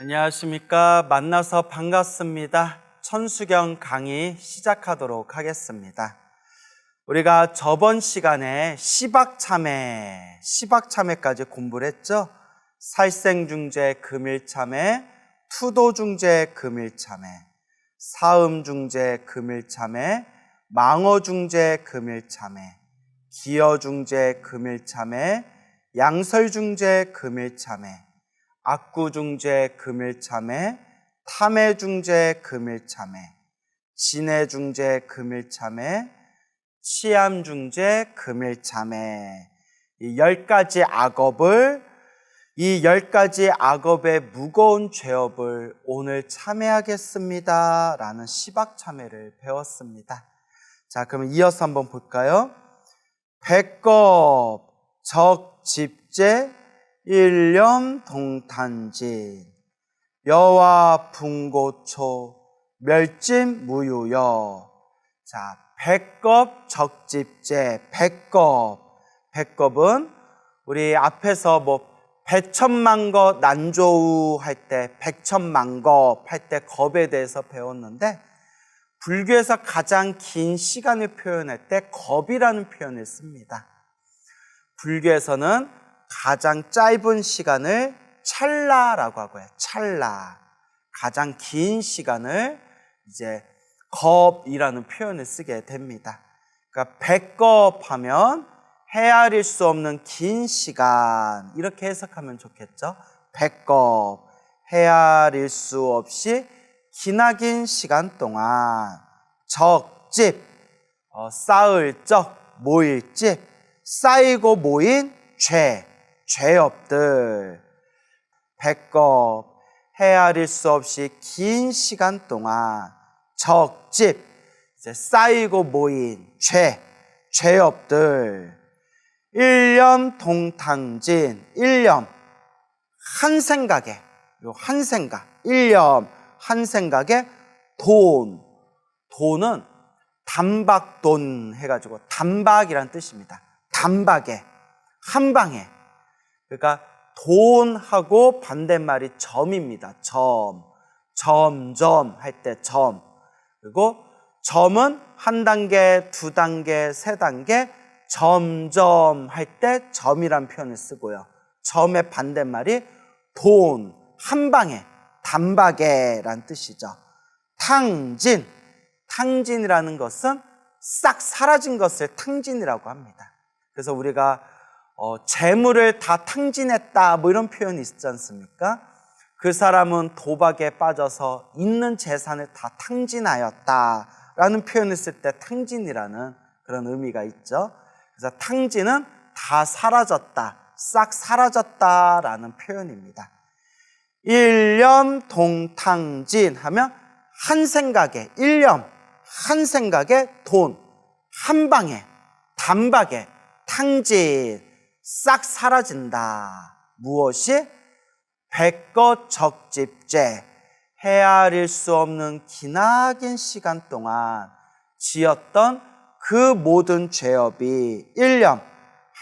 안녕하십니까. 만나서 반갑습니다. 천수경 강의 시작하도록 하겠습니다. 우리가 저번 시간에 시박참회까지 공부를 했죠. 살생중재 금일참회, 투도중재 금일참회, 사음중재 금일참회, 망어중재 금일참회, 기여중재 금일참회, 양설중재 금일참회, 악구중재 금일참회, 탐해중재 금일참회, 진해중재 금일참회, 치암중재 금일참회, 이 10가지 악업의 무거운 죄업을 오늘 참회하겠습니다 라는 시박참회를 배웠습니다. 자, 그럼 이어서 한번 볼까요? 백겁, 적집제, 일념 동탄진, 여와 분고초, 멸진 무유여. 자, 백겁 적집제, 백겁은 우리 앞에서 백천만거 난조우 할 때, 백천만겁 할 때 겁에 대해서 배웠는데, 불교에서 가장 긴 시간을 표현할 때 겁이라는 표현을 씁니다. 불교에서는 가장 짧은 시간을 찰나라고 하고요. 찰나. 가장 긴 시간을 이제 겁이라는 표현을 쓰게 됩니다. 그러니까 백겁 하면 헤아릴 수 없는 긴 시간, 이렇게 해석하면 좋겠죠. 백겁, 헤아릴 수 없이 기나긴 시간 동안. 적집, 쌓을 적, 모일 집, 쌓이고 모인 죄업들. 백겁, 헤아릴 수 없이 긴 시간 동안. 적집, 이제 쌓이고 모인 죄업들. 일념 동탕진, 일념, 한 생각에, 일념, 한 생각에 돈은 단박돈 해가지고 단박이란 뜻입니다. 단박에, 한 방에. 그러니까 돈하고 반대말이 점입니다. 점점 할 때 점. 그리고 점은 한 단계, 두 단계, 세 단계, 점점 할 때 점이란 표현을 쓰고요. 점의 반대말이 돈, 한 방에, 단박에란 뜻이죠. 탕진이라는 것은 싹 사라진 것을 탕진이라고 합니다. 그래서 우리가 재물을 다 탕진했다 이런 표현이 있지 않습니까? 그 사람은 도박에 빠져서 있는 재산을 다 탕진하였다 라는 표현을 쓸 때 탕진이라는 그런 의미가 있죠. 그래서 탕진은 다 사라졌다, 싹 사라졌다 라는 표현입니다. 일념 동탕진 하면 한 생각에, 일념, 한 생각에 돈, 한 방에, 단박에, 탕진, 싹 사라진다. 무엇이? 백겁 적집제, 헤아릴 수 없는 기나긴 시간 동안 지었던 그 모든 죄업이 일념,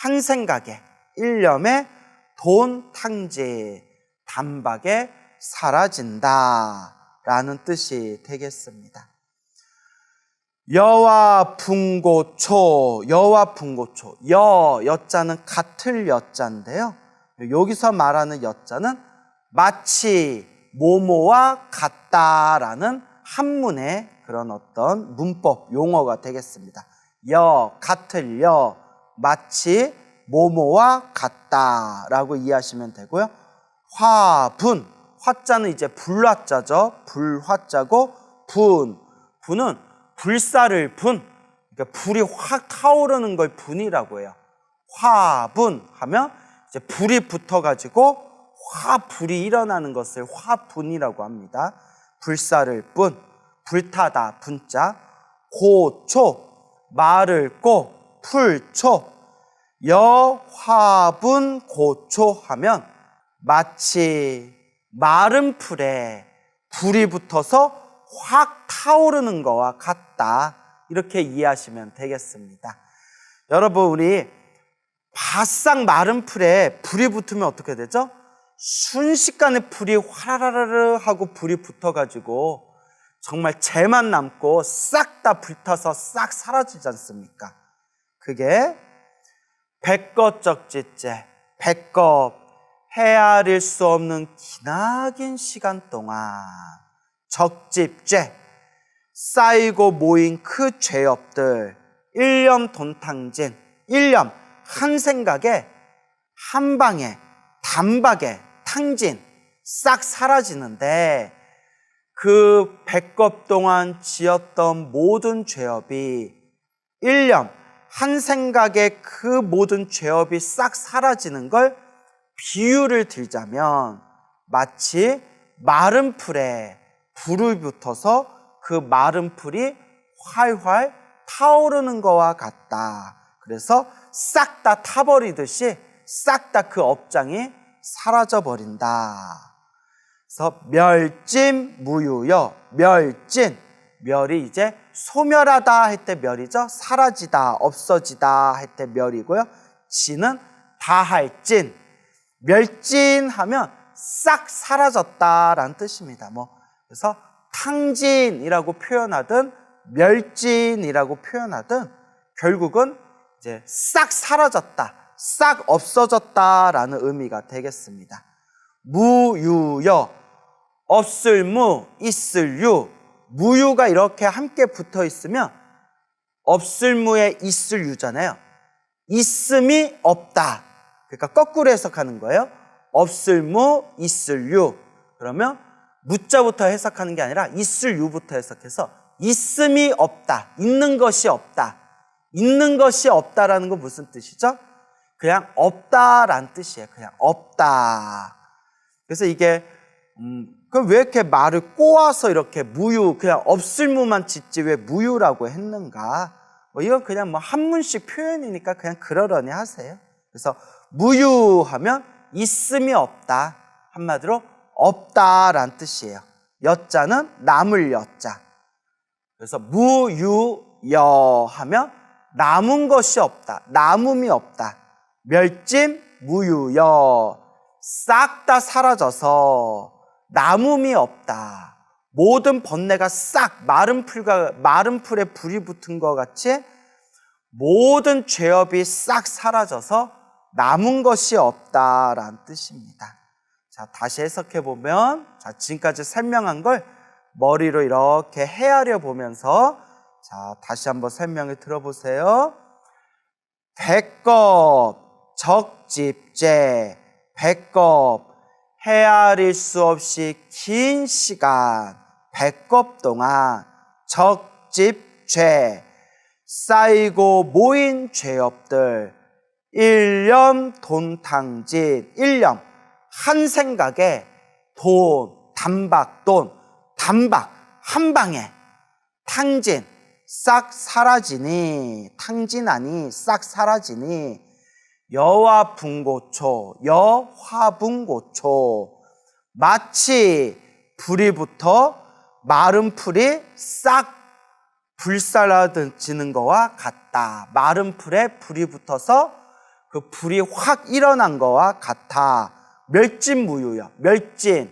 한 생각에, 일념에 돈 탕진, 단박에 사라진다 라는 뜻이 되겠습니다. 여와 분고초, 여자는 같을 여자인데요. 여기서 말하는 여자는 마치 모모와 같다라는 한문의 그런 어떤 문법 용어가 되겠습니다. 같을 마치 모모와 같다라고 이해하시면 되고요. 화자는 이제 불화자죠. 불화자고 분은 불사를 그러니까 불이 확 타오르는 걸 분이라고 해요. 화분 하면 이제 불이 붙어가지고 불이 일어나는 것을 화분이라고 합니다. 불사를 불타다 분자. 고초, 말을 풀초. 여화분 고초 하면 마치 마른 풀에 불이 붙어서 확 타오르는 거와 같다. 이렇게 이해하시면 되겠습니다. 여러분, 우리 바싹 마른 풀에 불이 붙으면 어떻게 되죠? 순식간에 불이 화라라르 하고 불이 붙어가지고 정말 재만 남고 싹 다 불타서 싹 사라지지 않습니까? 그게 백겁적지째, 백겁, 헤아릴 수 없는 기나긴 시간 동안 적집죄, 쌓이고 모인 그 죄업들, 일념 돈탕진, 일념 한 생각에 한 방에 단박에 탕진 싹 사라지는데, 그 백겁 동안 지었던 모든 죄업이 일념 한 생각에 그 모든 죄업이 싹 사라지는 걸 비유를 들자면 마치 마른 풀에 불을 붙어서 그 마른 풀이 활활 타오르는 것과 같다. 그래서 싹 다 타버리듯이 싹 다 그 업장이 사라져버린다. 그래서 멸진무유여, 멸진, 멸이 이제 소멸하다 할 때 멸이죠. 사라지다, 없어지다 할 때 멸이고요. 진은 다할 진, 멸진하면 싹 사라졌다라는 뜻입니다. 그래서 탕진이라고 표현하든 멸진이라고 표현하든 결국은 이제 싹 사라졌다, 싹 없어졌다라는 의미가 되겠습니다. 무유여, 없을 무, 있을 유, 무유가 이렇게 함께 붙어 있으면 없을 무에 있을 유잖아요. 있음이 없다. 그러니까 거꾸로 해석하는 거예요. 없을 무, 있을 유. 그러면 무자부터 해석하는 게 아니라 있을 유부터 해석해서 있음이 없다. 있는 것이 없다. 있는 것이 없다라는 건 무슨 뜻이죠? 그냥 없다라는 뜻이에요. 그냥 없다. 그래서 이게 그럼 왜 이렇게 말을 꼬아서 이렇게 무유, 그냥 없을 무만 짓지 왜 무유라고 했는가? 이건 그냥 한문식 표현이니까 그냥 그러려니 하세요. 그래서 무유하면 있음이 없다. 한마디로 없다라는 뜻이에요. 여자는 남을 여자. 그래서 무유여 하면 남은 것이 없다. 남음이 없다. 멸진 무유여, 싹 다 사라져서 남음이 없다. 모든 번뇌가 싹 마른 풀에 불이 붙은 것 같이 모든 죄업이 싹 사라져서 남은 것이 없다라는 뜻입니다. 자, 다시 해석해 보면, 자, 지금까지 설명한 걸 머리로 이렇게 헤아려 보면서, 자, 다시 한번 설명을 들어보세요. 백겁, 적집죄, 백겁, 헤아릴 수 없이 긴 시간, 백겁 동안 적집죄, 쌓이고 모인 죄업들, 일념 돈탕진, 일념 한 생각에 돈, 단박, 돈, 단박 한 방에 탕진 싹 사라지니, 탕진하니 싹 사라지니, 여와 분고초, 여화분고초, 마치 불이 붙어 마른 풀이 싹 불살라지는 것과 같다. 마른 풀에 불이 붙어서 그 불이 확 일어난 것과 같아. 멸진무유여, 멸진,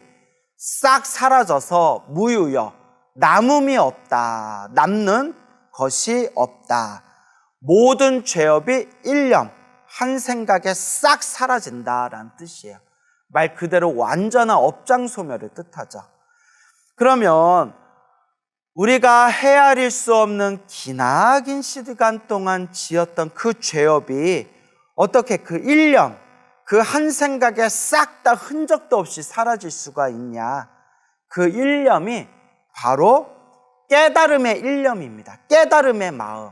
싹 사라져서 무유여, 남음이 없다. 남는 것이 없다. 모든 죄업이 일념, 한 생각에 싹 사라진다라는 뜻이에요. 말 그대로 완전한 업장소멸을 뜻하죠. 그러면 우리가 헤아릴 수 없는 기나긴 시간 동안 지었던 그 죄업이 어떻게 그 일념, 그 한 생각에 싹 다 흔적도 없이 사라질 수가 있냐? 그 일념이 바로 깨달음의 일념입니다. 깨달음의 마음.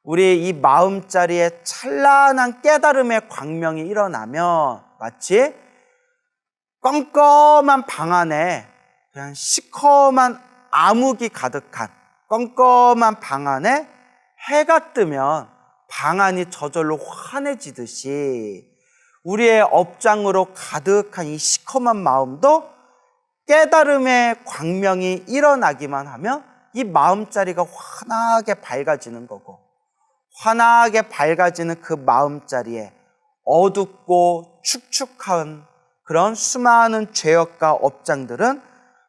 우리 이 마음자리에 찬란한 깨달음의 광명이 일어나면 마치 껌껌한 방 안에 그냥 시커먼 암흑이 가득한 껌껌한 방 안에 해가 뜨면 방 안이 저절로 환해지듯이 우리의 업장으로 가득한 이 시커먼 마음도 깨달음의 광명이 일어나기만 하면 이 마음자리가 환하게 밝아지는 거고, 환하게 밝아지는 그 마음자리에 어둡고 축축한 그런 수많은 죄악과 업장들은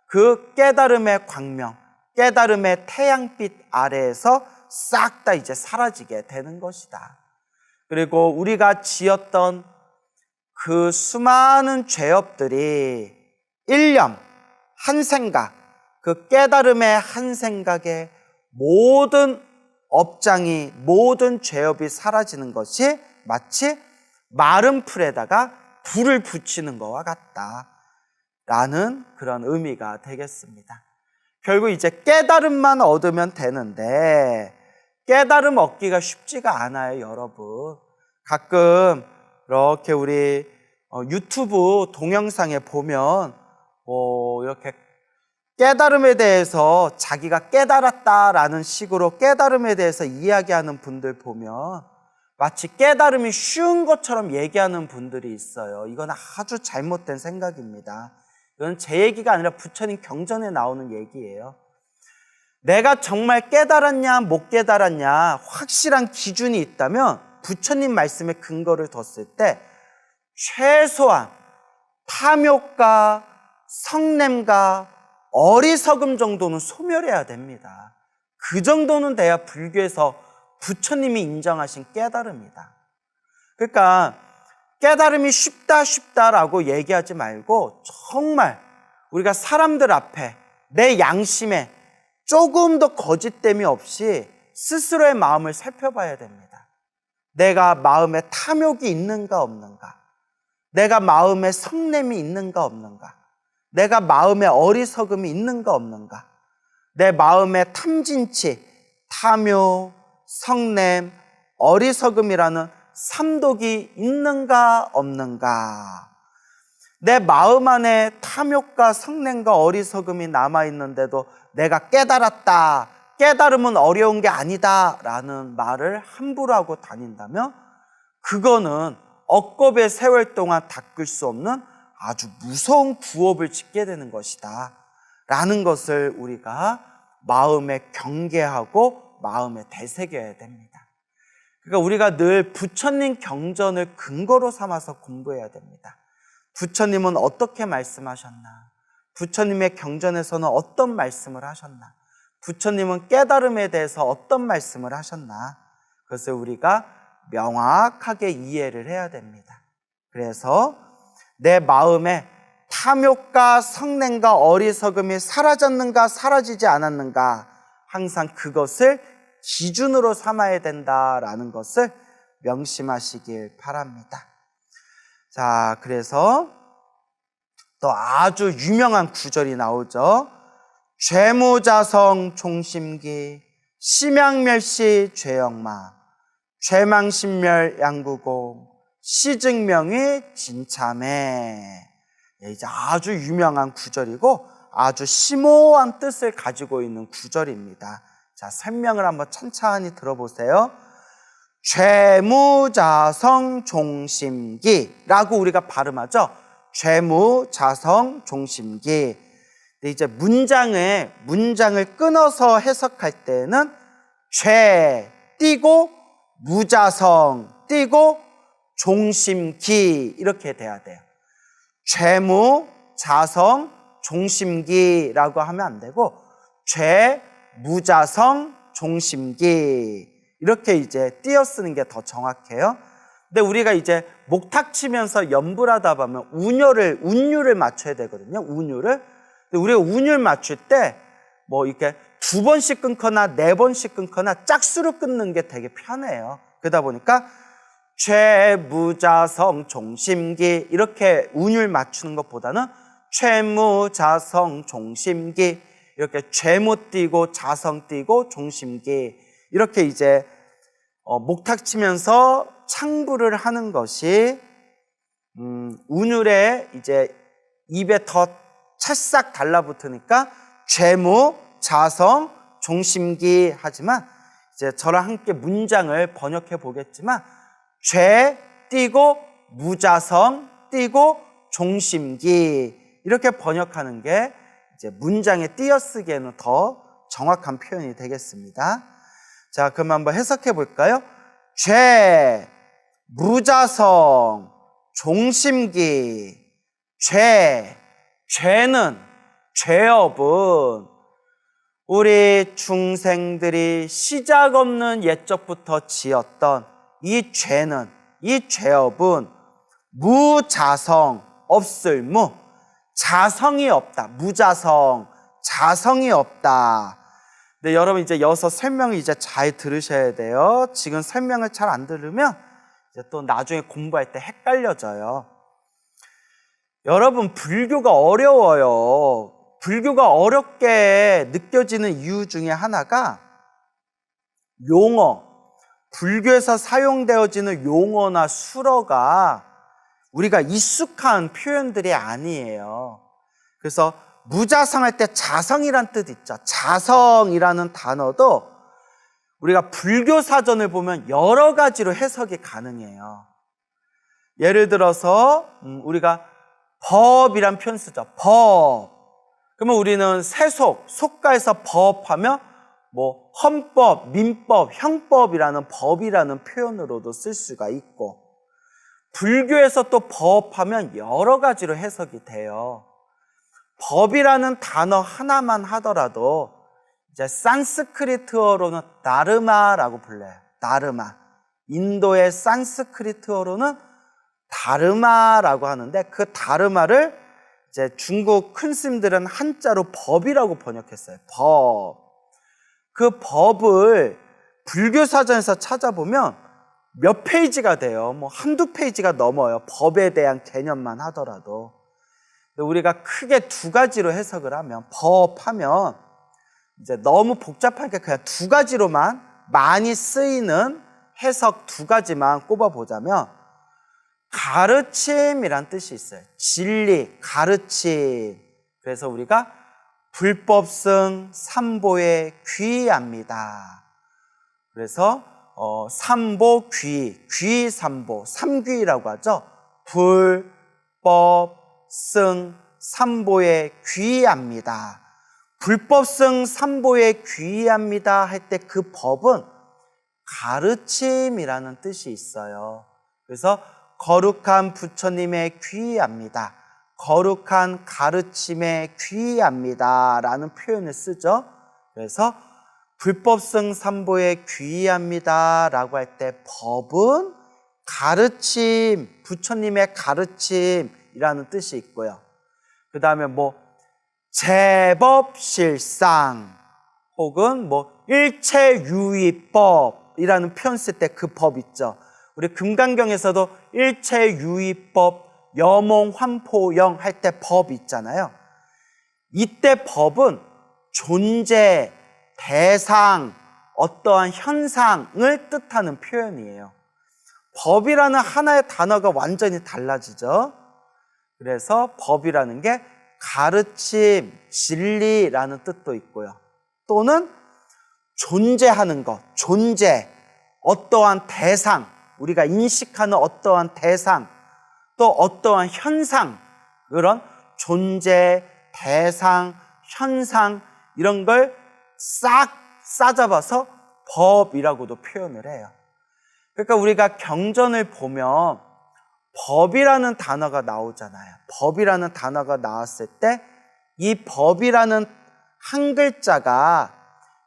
그 깨달음의 광명, 깨달음의 태양빛 아래에서 싹 다 이제 사라지게 되는 것이다. 그리고 우리가 지었던 그 수많은 죄업들이 일념, 한 생각, 그 깨달음의 한 생각에 모든 업장이, 모든 죄업이 사라지는 것이 마치 마른 풀에다가 불을 붙이는 것과 같다라는 그런 의미가 되겠습니다. 결국 이제 깨달음만 얻으면 되는데 깨달음 얻기가 쉽지가 않아요, 여러분. 가끔 이렇게 우리 유튜브 동영상에 보면 이렇게 깨달음에 대해서 자기가 깨달았다라는 식으로 깨달음에 대해서 이야기하는 분들 보면 마치 깨달음이 쉬운 것처럼 얘기하는 분들이 있어요. 이건 아주 잘못된 생각입니다. 이건 제 얘기가 아니라 부처님 경전에 나오는 얘기예요. 내가 정말 깨달았냐 못 깨달았냐 확실한 기준이 있다면 부처님 말씀에 근거를 뒀을 때 최소한 탐욕과 성냄과 어리석음 정도는 소멸해야 됩니다. 그 정도는 돼야 불교에서 부처님이 인정하신 깨달음이다. 그러니까 깨달음이 쉽다라고 얘기하지 말고 정말 우리가 사람들 앞에 내 양심에 조금 더 거짓됨이 없이 스스로의 마음을 살펴봐야 됩니다. 내가 마음에 탐욕이 있는가 없는가, 내가 마음에 성냄이 있는가 없는가, 내가 마음에 어리석음이 있는가 없는가, 내 마음에 탐진치, 탐욕, 성냄, 어리석음이라는 삼독이 있는가 없는가, 내 마음 안에 탐욕과 성냄과 어리석음이 남아있는데도 내가 깨달았다, 깨달음은 어려운 게 아니다 라는 말을 함부로 하고 다닌다면 그거는 억겁의 세월 동안 닦을 수 없는 아주 무서운 부업을 짓게 되는 것이다 라는 것을 우리가 마음에 경계하고 마음에 되새겨야 됩니다. 그러니까 우리가 늘 부처님 경전을 근거로 삼아서 공부해야 됩니다. 부처님은 어떻게 말씀하셨나? 부처님의 경전에서는 어떤 말씀을 하셨나? 부처님은 깨달음에 대해서 어떤 말씀을 하셨나? 그것을 우리가 명확하게 이해를 해야 됩니다. 그래서 내 마음에 탐욕과 성냄과 어리석음이 사라졌는가 사라지지 않았는가 항상 그것을 기준으로 삼아야 된다라는 것을 명심하시길 바랍니다. 자, 그래서 또 아주 유명한 구절이 나오죠. 죄무자성 종심기 심양멸시 죄영마 죄망신멸 양구공 시증명이 진참해. 이제 아주 유명한 구절이고 아주 심오한 뜻을 가지고 있는 구절입니다. 자, 설명을 한번 천천히 들어보세요. 죄무자성 종심기라고 우리가 발음하죠. 죄무자성 종심기. 근데 이제 문장을 끊어서 해석할 때는 죄 띄고 무자성 띄고 종심기 이렇게 돼야 돼요. 죄무자성 종심기라고 하면 안 되고 죄무자성 종심기 이렇게 이제 띄어쓰는 게 더 정확해요. 근데 우리가 이제 목탁 치면서 연불 하다 보면 운율을 맞춰야 되거든요. 운율을. 근데 우리가 운율 맞출 때 뭐 이렇게 2번씩 끊거나 4번씩 끊거나 짝수로 끊는 게 되게 편해요. 그러다 보니까 죄무자성 종심기 이렇게 운율 맞추는 것보다는 죄무자성 종심기 이렇게 죄무 띄고 자성 띄고 종심기 이렇게 이제 목탁 치면서 창부를 하는 것이 운율에 이제 입에 더 찰싹 달라붙으니까 죄무, 자성, 종심기 하지만 이제 저랑 함께 문장을 번역해 보겠지만 죄 띄고 무자성 띄고 종심기 이렇게 번역하는 게 이제 문장에 띄어쓰기에는 더 정확한 표현이 되겠습니다. 자, 그럼 한번 해석해 볼까요? 죄, 무자성, 종심기. 죄는, 죄업은 우리 중생들이 시작 없는 옛적부터 지었던 이 죄는, 이 죄업은 무자성, 없을 무, 자성이 없다. 무자성, 자성이 없다. 근데 여러분 이제 여기서 설명을 이제 잘 들으셔야 돼요. 지금 설명을 잘 안 들으면 이제 또 나중에 공부할 때 헷갈려져요. 여러분, 불교가 어려워요. 불교가 어렵게 느껴지는 이유 중에 하나가 용어, 불교에서 사용되어지는 용어나 수어가 우리가 익숙한 표현들이 아니에요. 그래서 무자성할 때 자성이란 뜻 있죠. 자성이라는 단어도 우리가 불교 사전을 보면 여러 가지로 해석이 가능해요. 예를 들어서 우리가 법이란 표현 쓰죠. 법. 그러면 우리는 세속, 속가에서 법하면 뭐 헌법, 민법, 형법이라는 법이라는 표현으로도 쓸 수가 있고, 불교에서 또 법하면 여러 가지로 해석이 돼요. 법이라는 단어 하나만 하더라도 이제 산스크리트어로는 다르마라고 불러요. 다르마. 인도의 산스크리트어로는 다르마라고 하는데, 그 다르마를 이제 중국 큰 스님들은 한자로 법이라고 번역했어요. 법. 그 법을 불교 사전에서 찾아보면 몇 페이지가 돼요. 뭐 한두 페이지가 넘어요. 법에 대한 개념만 하더라도. 근데 우리가 크게 두 가지로 해석을 하면, 법하면 이제 너무 복잡하니까 그냥 두 가지로만, 많이 쓰이는 해석 두 가지만 꼽아보자면, 가르침이란 뜻이 있어요. 진리, 가르침. 그래서 우리가 불법승 삼보에 귀의합니다. 그래서 삼보 귀, 귀 삼보, 삼귀라고 하죠. 불, 법, 승, 삼보에 귀의합니다. 불법승 삼보에 귀의합니다 할 때 그 법은 가르침이라는 뜻이 있어요. 그래서 거룩한 부처님에 귀의합니다. 거룩한 가르침에 귀의합니다 라는 표현을 쓰죠. 그래서 불법승 삼보에 귀의합니다 라고 할 때 법은 가르침, 부처님의 가르침이라는 뜻이 있고요. 그 다음에 뭐 제법실상 혹은 뭐 일체유의법이라는 표현 쓸 때 그 법 있죠. 우리 금강경에서도 일체유의법, 여몽환포영 할 때 법 있잖아요. 이때 법은 존재, 대상, 어떠한 현상을 뜻하는 표현이에요. 법이라는 하나의 단어가 완전히 달라지죠. 그래서 법이라는 게 가르침, 진리라는 뜻도 있고요. 또는 존재하는 것, 존재, 어떠한 대상, 우리가 인식하는 어떠한 대상, 또 어떠한 현상, 그런 존재, 대상, 현상 이런 걸 싹 싸잡아서 법이라고도 표현을 해요. 그러니까 우리가 경전을 보면 법이라는 단어가 나오잖아요. 법이라는 단어가 나왔을 때 이 법이라는 한 글자가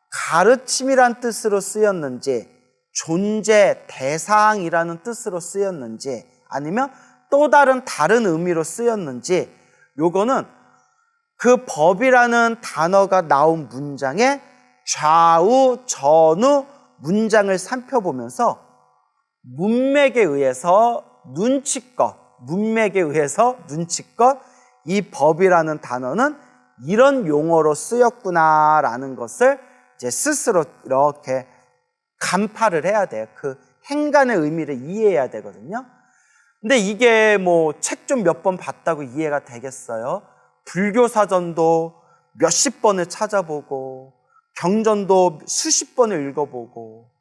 가르침이란 뜻으로 쓰였는지, 존재, 대상이라는 뜻으로 쓰였는지, 아니면 또 다른 의미로 쓰였는지, 요거는 그 법이라는 단어가 나온 문장의 좌우, 전후 문장을 살펴보면서 문맥에 의해서 눈치껏 이 법이라는 단어는 이런 용어로 쓰였구나라는 것을 이제 스스로 이렇게 간파를 해야 돼요. 그 행간의 의미를 이해해야 되거든요. 근데 이게 뭐 책 좀 몇 번 봤다고 이해가 되겠어요? 불교 사전도 몇십 번을 찾아보고 경전도 수십 번을 읽어보고,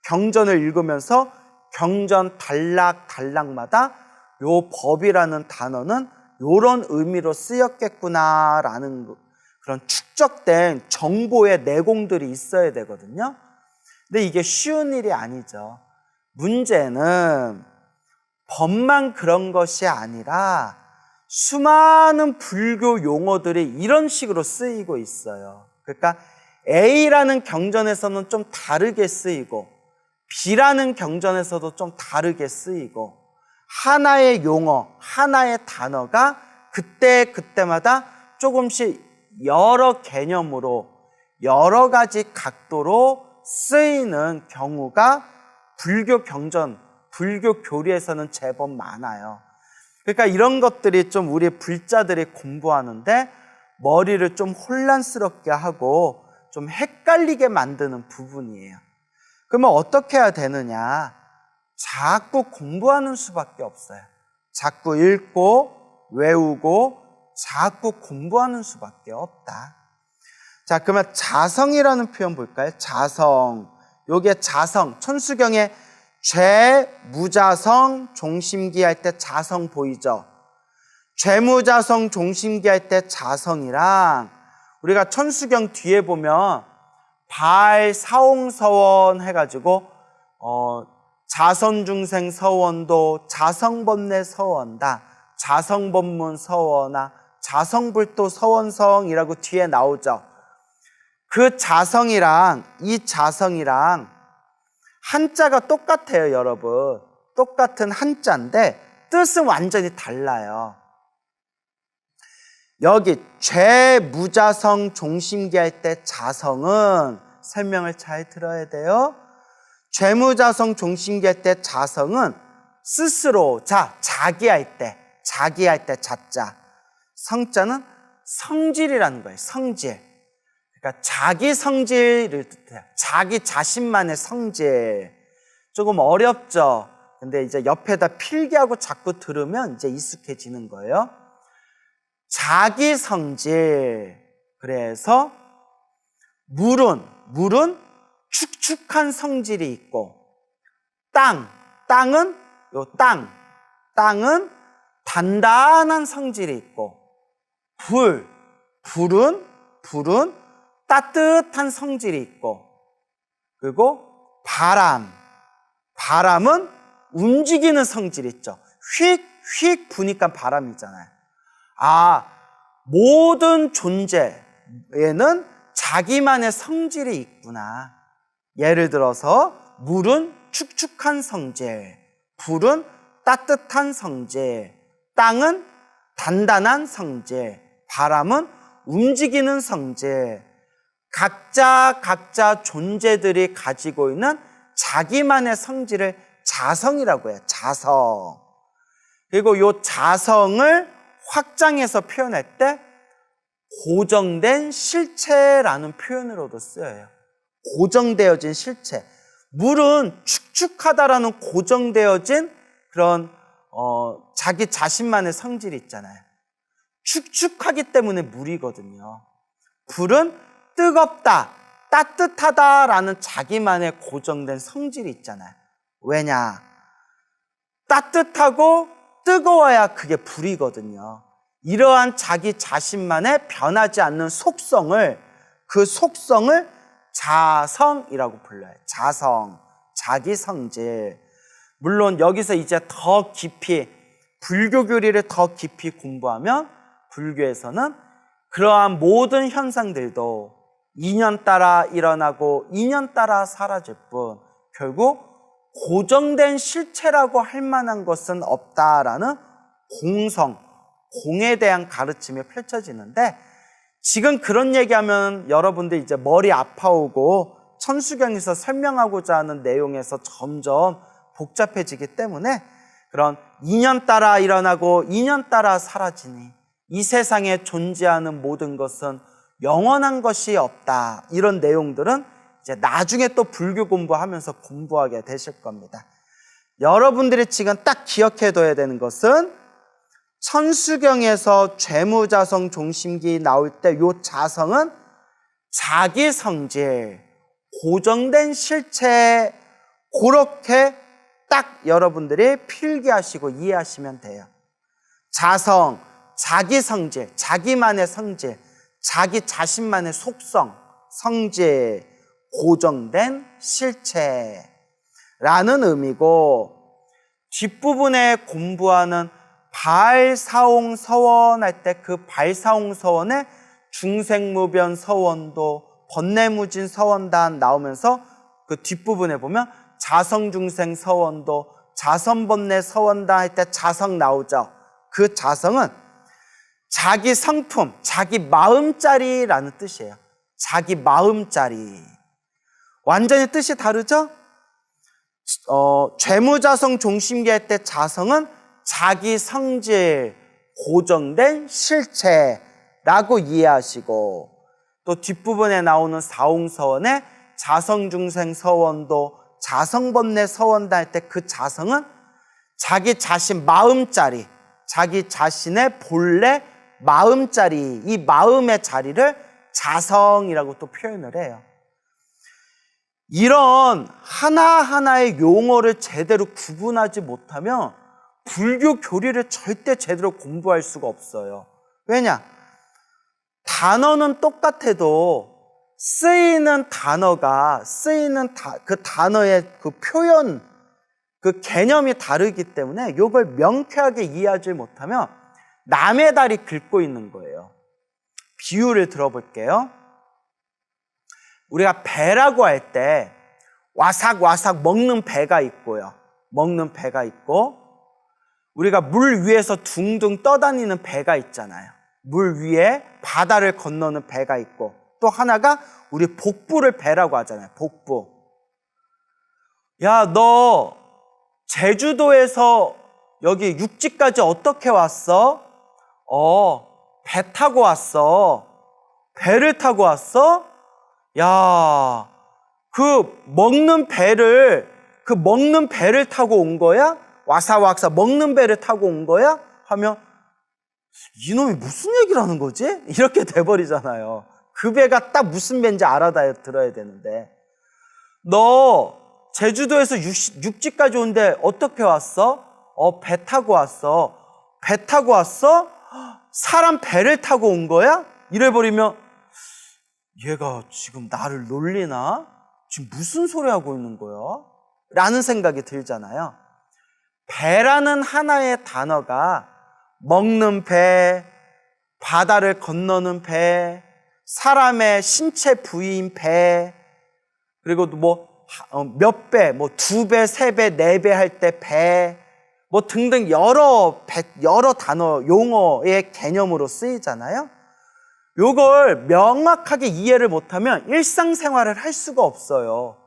경전을 읽으면서 경전 단락마다 요 법이라는 단어는 요런 의미로 쓰였겠구나라는 그런 축적된 정보의 내공들이 있어야 되거든요. 근데 이게 쉬운 일이 아니죠. 문제는 법만 그런 것이 아니라 수많은 불교 용어들이 이런 식으로 쓰이고 있어요. 그러니까 A라는 경전에서는 좀 다르게 쓰이고 B라는 경전에서도 좀 다르게 쓰이고 하나의 용어, 하나의 단어가 그때마다 조금씩 여러 개념으로 여러 가지 각도로 쓰이는 경우가 불교 경전, 불교 교리에서는 제법 많아요. 그러니까 이런 것들이 좀 우리 불자들이 공부하는데 머리를 좀 혼란스럽게 하고 좀 헷갈리게 만드는 부분이에요. 그러면 어떻게 해야 되느냐? 자꾸 공부하는 수밖에 없어요. 자꾸 읽고 외우고 자꾸 공부하는 수밖에 없다. 자, 그러면 자성이라는 표현 볼까요? 자성. 요게 자성. 천수경에 죄무자성 종심기 할 때 자성 보이죠? 죄무자성 종심기 할 때 자성이랑 우리가 천수경 뒤에 보면 발사홍서원 해가지고 자선중생 서원도 자성법내 서원다. 자성법문 서원아 자성불도 서원성이라고 뒤에 나오죠. 그 자성이랑 이 자성이랑 한자가 똑같아요, 여러분. 똑같은 한자인데 뜻은 완전히 달라요. 여기 죄무자성 종심기 할 때 자성은 설명을 잘 들어야 돼요. 죄무자성 종심기 할 때 자성은 스스로 자기 할 때 자자. 성자는 성질이라는 거예요. 성질. 그러니까 자기 성질을 뜻해요. 자기 자신만의 성질. 조금 어렵죠. 근데 이제 옆에다 필기하고 자꾸 들으면 이제 익숙해지는 거예요. 자기 성질. 그래서 물은 축축한 성질이 있고 땅은 단단한 성질이 있고 불은 따뜻한 성질이 있고 그리고 바람은 움직이는 성질이 있죠. 휙휙 부니까 바람이잖아요. 모든 존재에는 자기만의 성질이 있구나. 예를 들어서 물은 축축한 성질, 불은 따뜻한 성질, 땅은 단단한 성질, 바람은 움직이는 성질. 각자 존재들이 가지고 있는 자기만의 성질을 자성이라고 해요. 자성. 그리고 이 자성을 확장해서 표현할 때 고정된 실체라는 표현으로도 쓰여요. 고정되어진 실체. 물은 축축하다라는 고정되어진 그런 자기 자신만의 성질이 있잖아요. 축축하기 때문에 물이거든요. 불은 뜨겁다, 따뜻하다라는 자기만의 고정된 성질이 있잖아요. 왜냐? 따뜻하고 뜨거워야 그게 불이거든요. 이러한 자기 자신만의 변하지 않는 속성을, 그 속성을 자성이라고 불러요. 자성, 자기 성질. 물론 여기서 이제 더 깊이 불교 교리를 더 깊이 공부하면 불교에서는 그러한 모든 현상들도 인연 따라 일어나고 인연 따라 사라질 뿐 결국 고정된 실체라고 할 만한 것은 없다라는 공에 대한 가르침이 펼쳐지는데 지금 그런 얘기하면 여러분들 이제 머리 아파오고 천수경에서 설명하고자 하는 내용에서 점점 복잡해지기 때문에 그런 인연 따라 일어나고 인연 따라 사라지니 이 세상에 존재하는 모든 것은 영원한 것이 없다. 이런 내용들은 이제 나중에 또 불교 공부하면서 공부하게 되실 겁니다. 여러분들이 지금 딱 기억해둬야 되는 것은 천수경에서 죄무자성 종심기 나올 때 요 자성은 자기 성질, 고정된 실체 그렇게 딱 여러분들이 필기하시고 이해하시면 돼요. 자성, 자기 성질, 자기만의 성질, 자기 자신만의 속성, 성질, 고정된 실체라는 의미고 뒷부분에 공부하는 발사홍서원 할 때 그 발사홍서원에 중생무변 서원도 번뇌무진 서원단 나오면서 그 뒷부분에 보면 자성중생 서원도 자선번뇌 서원단 할 때 자성 나오죠. 그 자성은 자기 성품, 자기 마음짜리라는 뜻이에요. 자기 마음짜리. 완전히 뜻이 다르죠? 죄무자성 종심기 할 때 자성은 자기 성질, 고정된 실체라고 이해하시고, 또 뒷부분에 나오는 사홍서원에 자성중생 서원도 자성번뇌 서원단 할 때 그 자성은 자기 자신 마음짜리, 자기 자신의 본래 마음짜리, 이 마음의 자리를 자성이라고 또 표현을 해요. 이런 하나하나의 용어를 제대로 구분하지 못하면 불교 교리를 절대 제대로 공부할 수가 없어요. 왜냐? 단어는 똑같아도 쓰이는 단어가 그 단어의 그 표현, 그 개념이 다르기 때문에 이걸 명쾌하게 이해하지 못하면 남의 다리 긁고 있는 거예요. 비유를 들어볼게요. 우리가 배라고 할 때 와삭와삭 먹는 배가 있고요. 먹는 배가 있고, 우리가 물 위에서 둥둥 떠다니는 배가 있잖아요. 물 위에 바다를 건너는 배가 있고, 또 하나가 우리 복부를 배라고 하잖아요. 복부. 야, 너 제주도에서 여기 육지까지 어떻게 왔어? 배 타고 왔어. 배를 타고 왔어? 야, 그 먹는 배를 타고 온 거야? 와사와사 먹는 배를 타고 온 거야? 하면 이놈이 무슨 얘기를 하는 거지? 이렇게 돼버리잖아요. 그 배가 딱 무슨 배인지 알아들어야 되는데, 너 제주도에서 육지까지 온데 어떻게 왔어? 배 타고 왔어. 배 타고 왔어? 사람 배를 타고 온 거야? 이래버리면 얘가 지금 나를 놀리나? 지금 무슨 소리 하고 있는 거야? 라는 생각이 들잖아요. 배라는 하나의 단어가 먹는 배, 바다를 건너는 배, 사람의 신체 부위인 배, 그리고 몇 배, 두 배, 세 배, 네 배 할 때 배, 등등 여러 단어, 용어의 개념으로 쓰이잖아요. 요걸 명확하게 이해를 못하면 일상생활을 할 수가 없어요.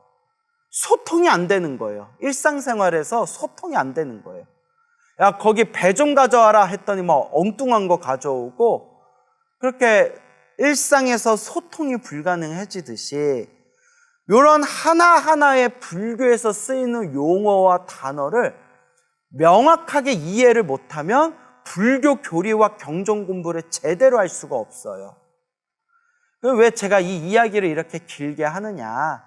소통이 안 되는 거예요. 일상생활에서 소통이 안 되는 거예요. 야, 거기 배 좀 가져와라 했더니 엉뚱한 거 가져오고, 그렇게 일상에서 소통이 불가능해지듯이 이런 하나하나의 불교에서 쓰이는 용어와 단어를 명확하게 이해를 못하면 불교 교리와 경전 공부를 제대로 할 수가 없어요. 왜 제가 이 이야기를 이렇게 길게 하느냐?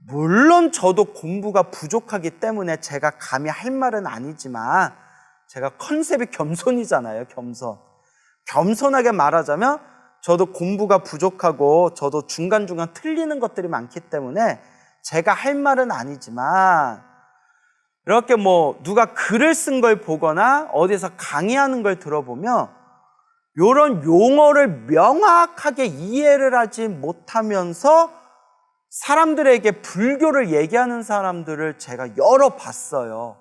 물론 저도 공부가 부족하기 때문에 제가 감히 할 말은 아니지만, 제가 컨셉이 겸손이잖아요. 겸손하게 말하자면 저도 공부가 부족하고 저도 중간중간 틀리는 것들이 많기 때문에 제가 할 말은 아니지만, 이렇게 누가 글을 쓴 걸 보거나 어디서 강의하는 걸 들어보면 이런 용어를 명확하게 이해를 하지 못하면서 사람들에게 불교를 얘기하는 사람들을 제가 여러 봤어요.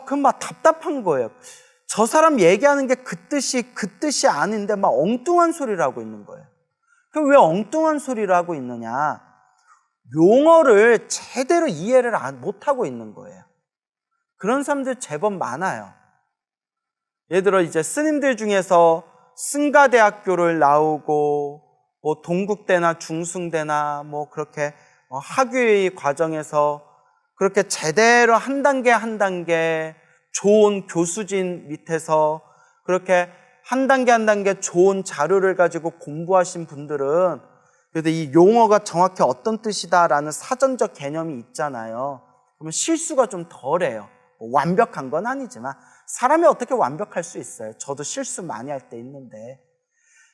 그럼 답답한 거예요. 저 사람 얘기하는 게 그 뜻이 아닌데 엉뚱한 소리를 하고 있는 거예요. 그럼 왜 엉뚱한 소리를 하고 있느냐? 용어를 제대로 이해를 못하고 있는 거예요. 그런 사람들 제법 많아요. 예를 들어 이제 스님들 중에서 승가대학교를 나오고 동국대나 중승대나 그렇게 학위 과정에서 그렇게 제대로 한 단계 한 단계 좋은 교수진 밑에서 그렇게 한 단계 한 단계 좋은 자료를 가지고 공부하신 분들은 그래도 이 용어가 정확히 어떤 뜻이다라는 사전적 개념이 있잖아요. 그러면 실수가 좀 덜해요. 완벽한 건 아니지만 사람이 어떻게 완벽할 수 있어요? 저도 실수 많이 할 때 있는데.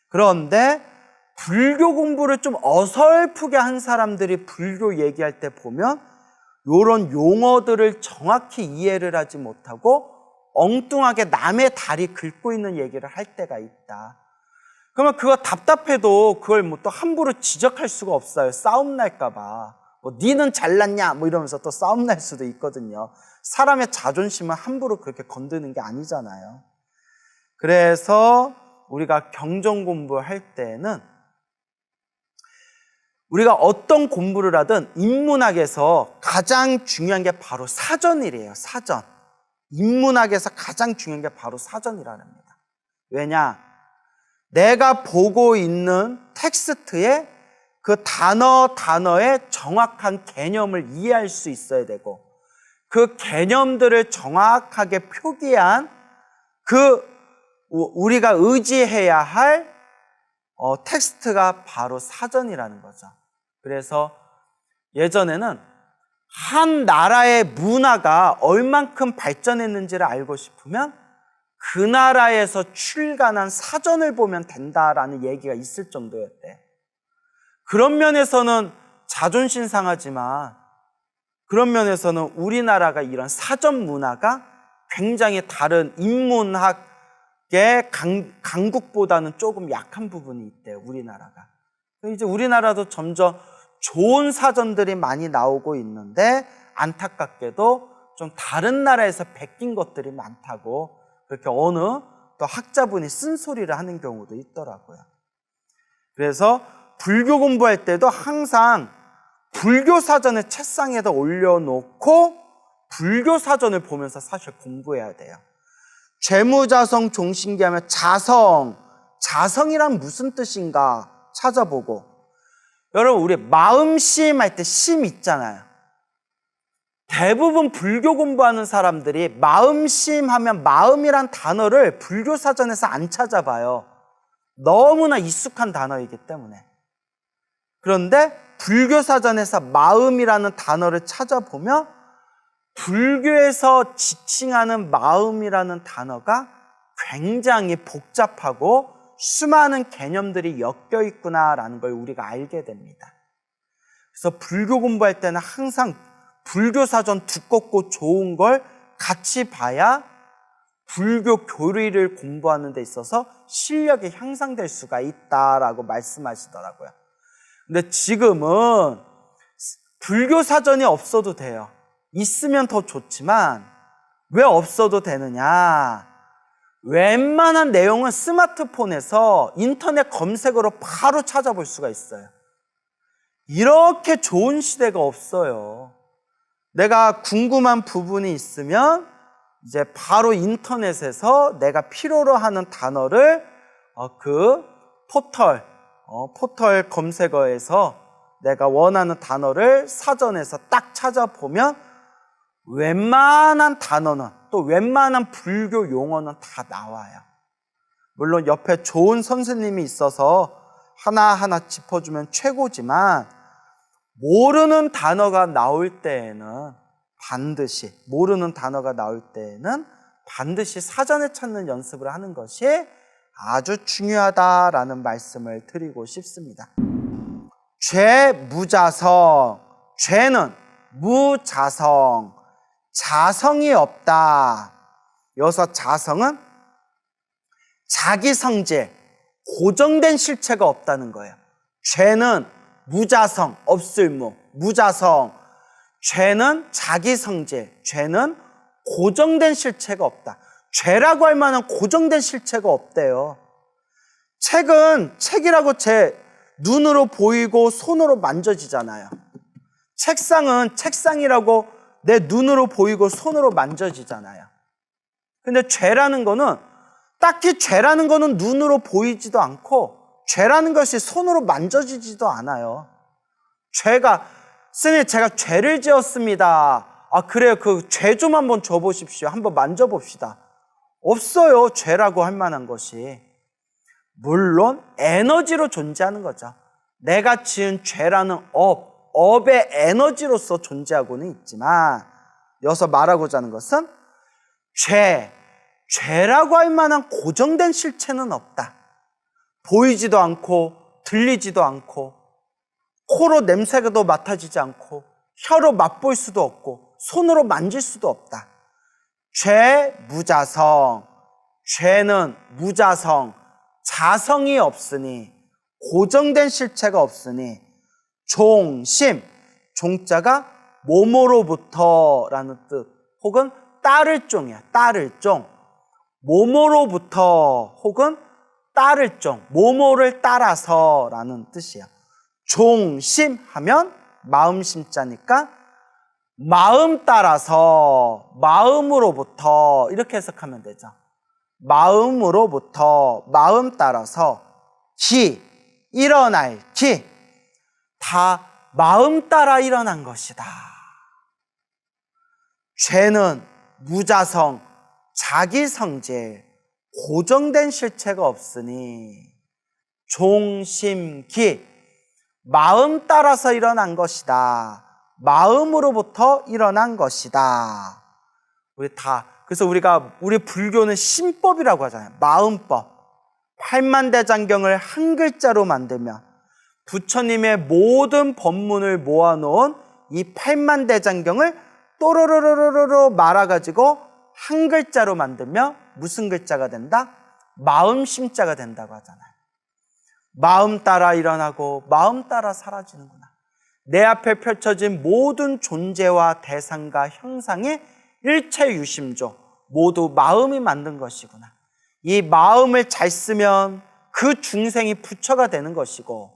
그런데 불교 공부를 좀 어설프게 한 사람들이 불교 얘기할 때 보면 이런 용어들을 정확히 이해를 하지 못하고 엉뚱하게 남의 다리 긁고 있는 얘기를 할 때가 있다. 그러면 그거 답답해도 그걸 뭐 또 함부로 지적할 수가 없어요. 싸움 날까봐. 뭐 니는 잘났냐 뭐 이러면서 또 싸움 날 수도 있거든요. 사람의 자존심은 함부로 그렇게 건드는 게 아니잖아요. 그래서 우리가 경전 공부할 때는 우리가 어떤 공부를 하든 인문학에서 가장 중요한 게 바로 사전이래요. 사전. 인문학에서 가장 중요한 게 바로 사전이랍니다. 왜냐? 내가 보고 있는 텍스트에 그 단어의 정확한 개념을 이해할 수 있어야 되고 그 개념들을 정확하게 표기한 그 우리가 의지해야 할 텍스트가 바로 사전이라는 거죠. 그래서 예전에는 한 나라의 문화가 얼만큼 발전했는지를 알고 싶으면 그 나라에서 출간한 사전을 보면 된다라는 얘기가 있을 정도였대. 그런 면에서는 자존심 상하지만 그런 면에서는 우리나라가 이런 사전 문화가 굉장히 다른 인문학의 강국보다는 조금 약한 부분이 있대요. 우리나라가. 이제 우리나라도 점점 좋은 사전들이 많이 나오고 있는데 안타깝게도 좀 다른 나라에서 베낀 것들이 많다고 그렇게 어느 또 학자분이 쓴소리를 하는 경우도 있더라고요. 그래서 불교 공부할 때도 항상 불교 사전을 책상에다 올려놓고 불교 사전을 보면서 사실 공부해야 돼요. 죄무자성 종신기 하면 자성이란 무슨 뜻인가 찾아보고 여러분 우리 마음심 할 때 심 있잖아요. 대부분 불교 공부하는 사람들이 마음심 하면 마음이란 단어를 불교 사전에서 안 찾아봐요. 너무나 익숙한 단어이기 때문에. 그런데 불교 사전에서 마음이라는 단어를 찾아보면 불교에서 지칭하는 마음이라는 단어가 굉장히 복잡하고 수많은 개념들이 엮여 있구나라는 걸 우리가 알게 됩니다. 그래서 불교 공부할 때는 항상 불교 사전 두껍고 좋은 걸 같이 봐야 불교 교리를 공부하는 데 있어서 실력이 향상될 수가 있다라고 말씀하시더라고요. 근데 지금은 불교 사전이 없어도 돼요. 있으면 더 좋지만 왜 없어도 되느냐? 웬만한 내용은 스마트폰에서 인터넷 검색으로 바로 찾아볼 수가 있어요. 이렇게 좋은 시대가 없어요. 내가 궁금한 부분이 있으면 이제 바로 인터넷에서 내가 필요로 하는 단어를 그 포털 검색어에서 내가 원하는 단어를 사전에서 딱 찾아보면 웬만한 단어는 또 웬만한 불교 용어는 다 나와요. 물론 옆에 좋은 선생님이 있어서 하나하나 짚어주면 최고지만 모르는 단어가 나올 때에는 반드시 사전에 찾는 연습을 하는 것이 아주 중요하다라는 말씀을 드리고 싶습니다. 죄무자성, 죄는 무자성, 자성이 없다. 여기서 자성은 자기 성질, 고정된 실체가 없다는 거예요. 죄는 무자성, 없을무, 무자성. 죄는 자기 성질, 죄는 고정된 실체가 없다. 죄라고 할 만한 고정된 실체가 없대요. 책이라고 제 눈으로 보이고 손으로 만져지잖아요. 책상은 책상이라고 내 눈으로 보이고 손으로 만져지잖아요. 근데 죄라는 거는 딱히 죄라는 거는 눈으로 보이지도 않고 죄라는 것이 손으로 만져지지도 않아요. 스님 제가 죄를 지었습니다. 아 그래요, 그 죄 좀 한번 줘보십시오. 한번 만져봅시다. 없어요, 죄라고 할 만한 것이. 물론 에너지로 존재하는 거죠. 내가 지은 죄라는 업의 에너지로서 존재하고는 있지만 여기서 말하고자 하는 것은 죄라고 할 만한 고정된 실체는 없다. 보이지도 않고 들리지도 않고 코로 냄새도 맡아지지 않고 혀로 맛볼 수도 없고 손으로 만질 수도 없다. 죄 무자성. 죄는 무자성, 자성이 없으니, 고정된 실체가 없으니, 종심, 종자가 뭐뭐로부터라는 뜻, 혹은 따를 종이야. 따를 종. 뭐뭐로부터 혹은 따를 종, 뭐뭐를 따라서라는 뜻이야. 종심하면 마음심자니까 마음 따라서, 마음으로부터 이렇게 해석하면 되죠. 마음으로부터, 마음 따라서, 기, 일어날 기, 다 마음 따라 일어난 것이다. 죄는 무자성, 자기 성질, 고정된 실체가 없으니, 종심기, 마음 따라서 일어난 것이다. 마음으로부터 일어난 것이다. 그래서 우리 불교는 신법이라고 하잖아요. 마음법. 팔만대장경을 한 글자로 만들면 부처님의 모든 법문을 모아놓은 이 팔만대장경을 또로로로로로 말아가지고 한 글자로 만들면 무슨 글자가 된다? 마음심자가 된다고 하잖아요. 마음 따라 일어나고 마음 따라 사라지는구나. 내 앞에 펼쳐진 모든 존재와 대상과 형상의 일체 유심조, 모두 마음이 만든 것이구나. 이 마음을 잘 쓰면 그 중생이 부처가 되는 것이고,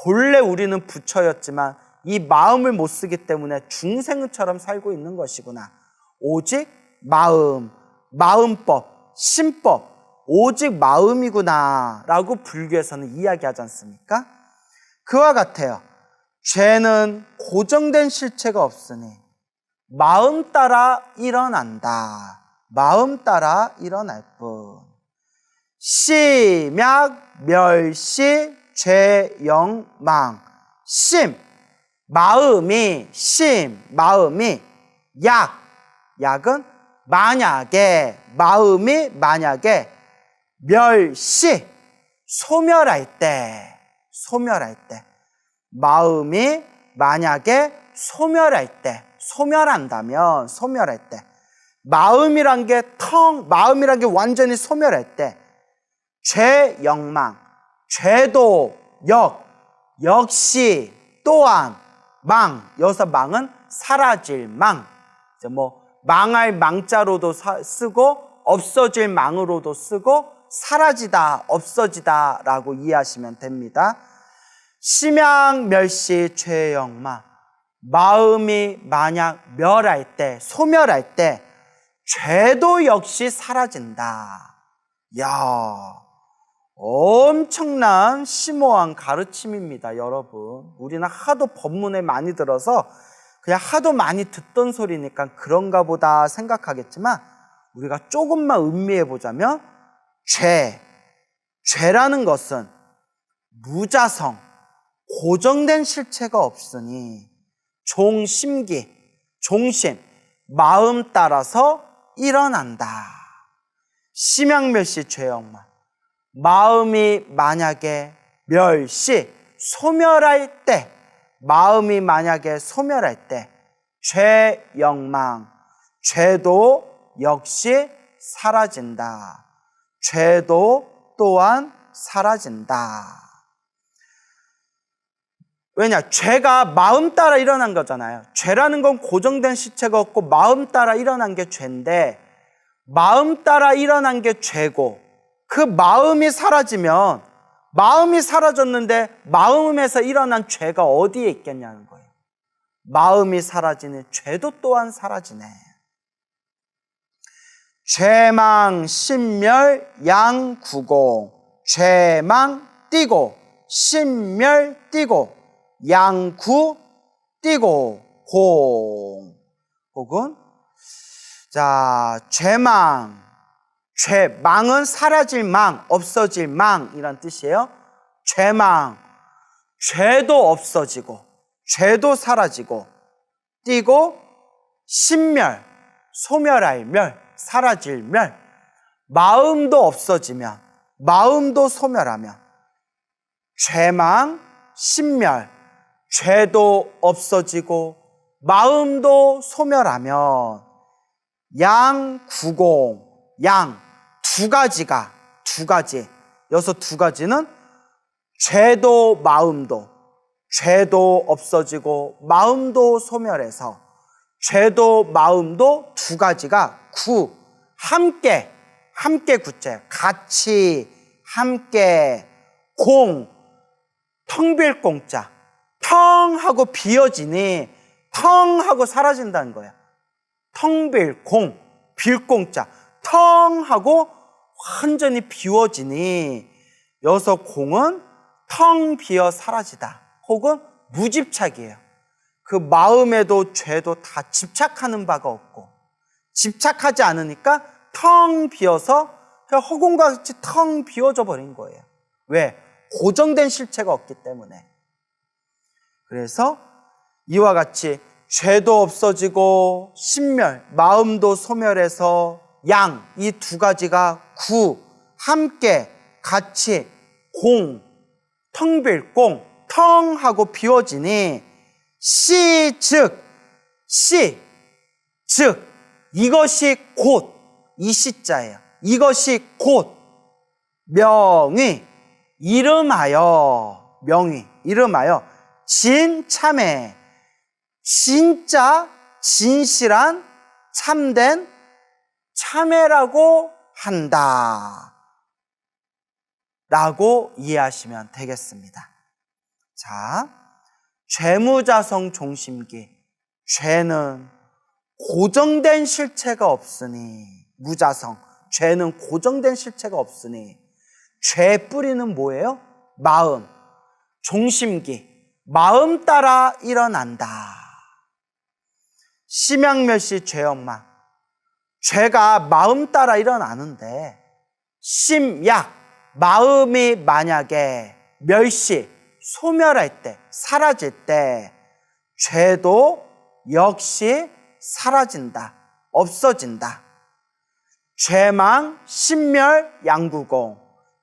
본래 우리는 부처였지만 이 마음을 못 쓰기 때문에 중생처럼 살고 있는 것이구나. 오직 마음, 마음법, 신법, 오직 마음이구나 라고 불교에서는 이야기하지 않습니까? 그와 같아요. 죄는 고정된 실체가 없으니 마음 따라 일어난다. 마음 따라 일어날 뿐. 심약, 멸시, 죄, 영, 망. 심, 마음이, 마음이. 약, 약은 만약에, 마음이 만약에. 멸시, 소멸할 때, 마음이 만약에 소멸할 때, 소멸한다면, 소멸할 때, 마음이란 게 완전히 소멸할 때, 죄, 영망, 죄도, 역시, 또한, 망, 여기서 망은 사라질 망, 망할 망자로도 쓰고, 없어질 망으로도 쓰고, 사라지다, 없어지다 라고 이해하시면 됩니다. 심양, 멸시, 죄, 영망. 마음이 만약 멸할 때, 소멸할 때 죄도 역시 사라진다. 이야, 엄청난 심오한 가르침입니다, 여러분. 우리는 하도 법문에 많이 들어서 그냥 하도 많이 듣던 소리니까 그런가 보다 생각하겠지만, 우리가 조금만 음미해 보자면 죄라는 것은 무자성, 고정된 실체가 없으니 종심기, 종심, 마음 따라서 일어난다. 심양멸시 죄영만. 마음이 만약에 멸시, 소멸할 때, 마음이 만약에 소멸할 때 죄영망, 죄도 역시 사라진다. 죄도 또한 사라진다. 왜냐? 죄가 마음 따라 일어난 거잖아요. 죄라는 건 고정된 실체가 없고 마음 따라 일어난 게 죄인데, 마음 따라 일어난 게 죄고, 그 마음이 사라지면, 마음이 사라졌는데 마음에서 일어난 죄가 어디에 있겠냐는 거예요. 마음이 사라지니 죄도 또한 사라지네. 죄망, 신멸, 양구공. 죄망 띠고, 신멸 띠고, 양구 띠고, 공. 혹은 죄망, 망은 사라질 망, 없어질 망이란 뜻이에요. 죄망, 죄도 없어지고 죄도 사라지고, 띠고, 신멸, 소멸할 멸, 사라질 멸. 마음도 없어지면, 마음도 소멸하면, 죄망, 신멸, 죄도 없어지고 마음도 소멸하면 양구공, 양 두 가지. 여기서 두 가지는 죄도 마음도, 죄도 없어지고 마음도 소멸해서 죄도 마음도 두 가지가 함께 구체, 같이, 함께, 텅 빌 공짜, 텅 하고 비어지니 텅 하고 사라진다는 거야. 텅 빌 공짜, 텅 하고 완전히 비워지니, 여기서 공은 텅 비어 사라지다 혹은 무집착이에요. 그 마음에도 죄도 다 집착하는 바가 없고, 집착하지 않으니까 텅 비어서 그냥 허공과 같이 텅 비워져 버린 거예요. 왜? 고정된 실체가 없기 때문에. 그래서 이와 같이 죄도 없어지고 신멸, 마음도 소멸해서 양, 이 두 가지가 함께, 같이, 텅 빌 텅 하고 비워지니, 즉 이것이 곧, 이 시자예요. 이것이 곧 이름하여 진참회, 진짜 진실한 참된 참회라고 한다 라고 이해하시면 되겠습니다. 자, 죄무자성 종심기, 죄는 고정된 실체가 없으니, 무자성, 죄는 고정된 실체가 없으니, 죄 뿌리는 뭐예요? 마음, 종심기, 마음 따라 일어난다. 심양멸시 죄억망, 죄가 마음 따라 일어나는데, 심약, 마음이 만약에 멸시, 소멸할 때, 사라질 때 죄도 역시 사라진다, 없어진다. 죄망, 신멸, 양구공,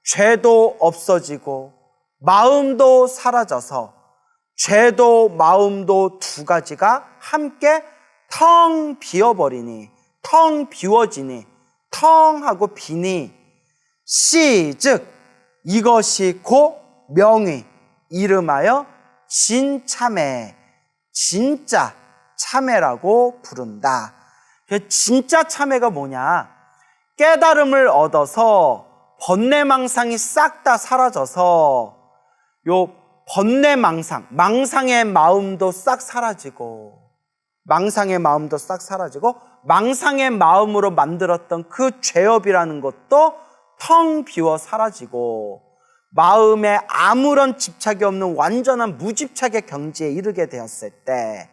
죄도 없어지고 마음도 사라져서 죄도 마음도 두 가지가 함께 텅 비어버리니, 텅 비워지니, 텅 하고 비니, 즉 이것이 곧 명의, 이름하여 진참회, 진짜 참회라고 부른다. 진짜 참회가 뭐냐? 깨달음을 얻어서 번뇌망상이 싹 다 사라져서 요 번뇌망상, 망상의 마음도 싹 사라지고, 망상의 마음으로 만들었던 그 죄업이라는 것도 텅 비워 사라지고, 마음에 아무런 집착이 없는 완전한 무집착의 경지에 이르게 되었을 때,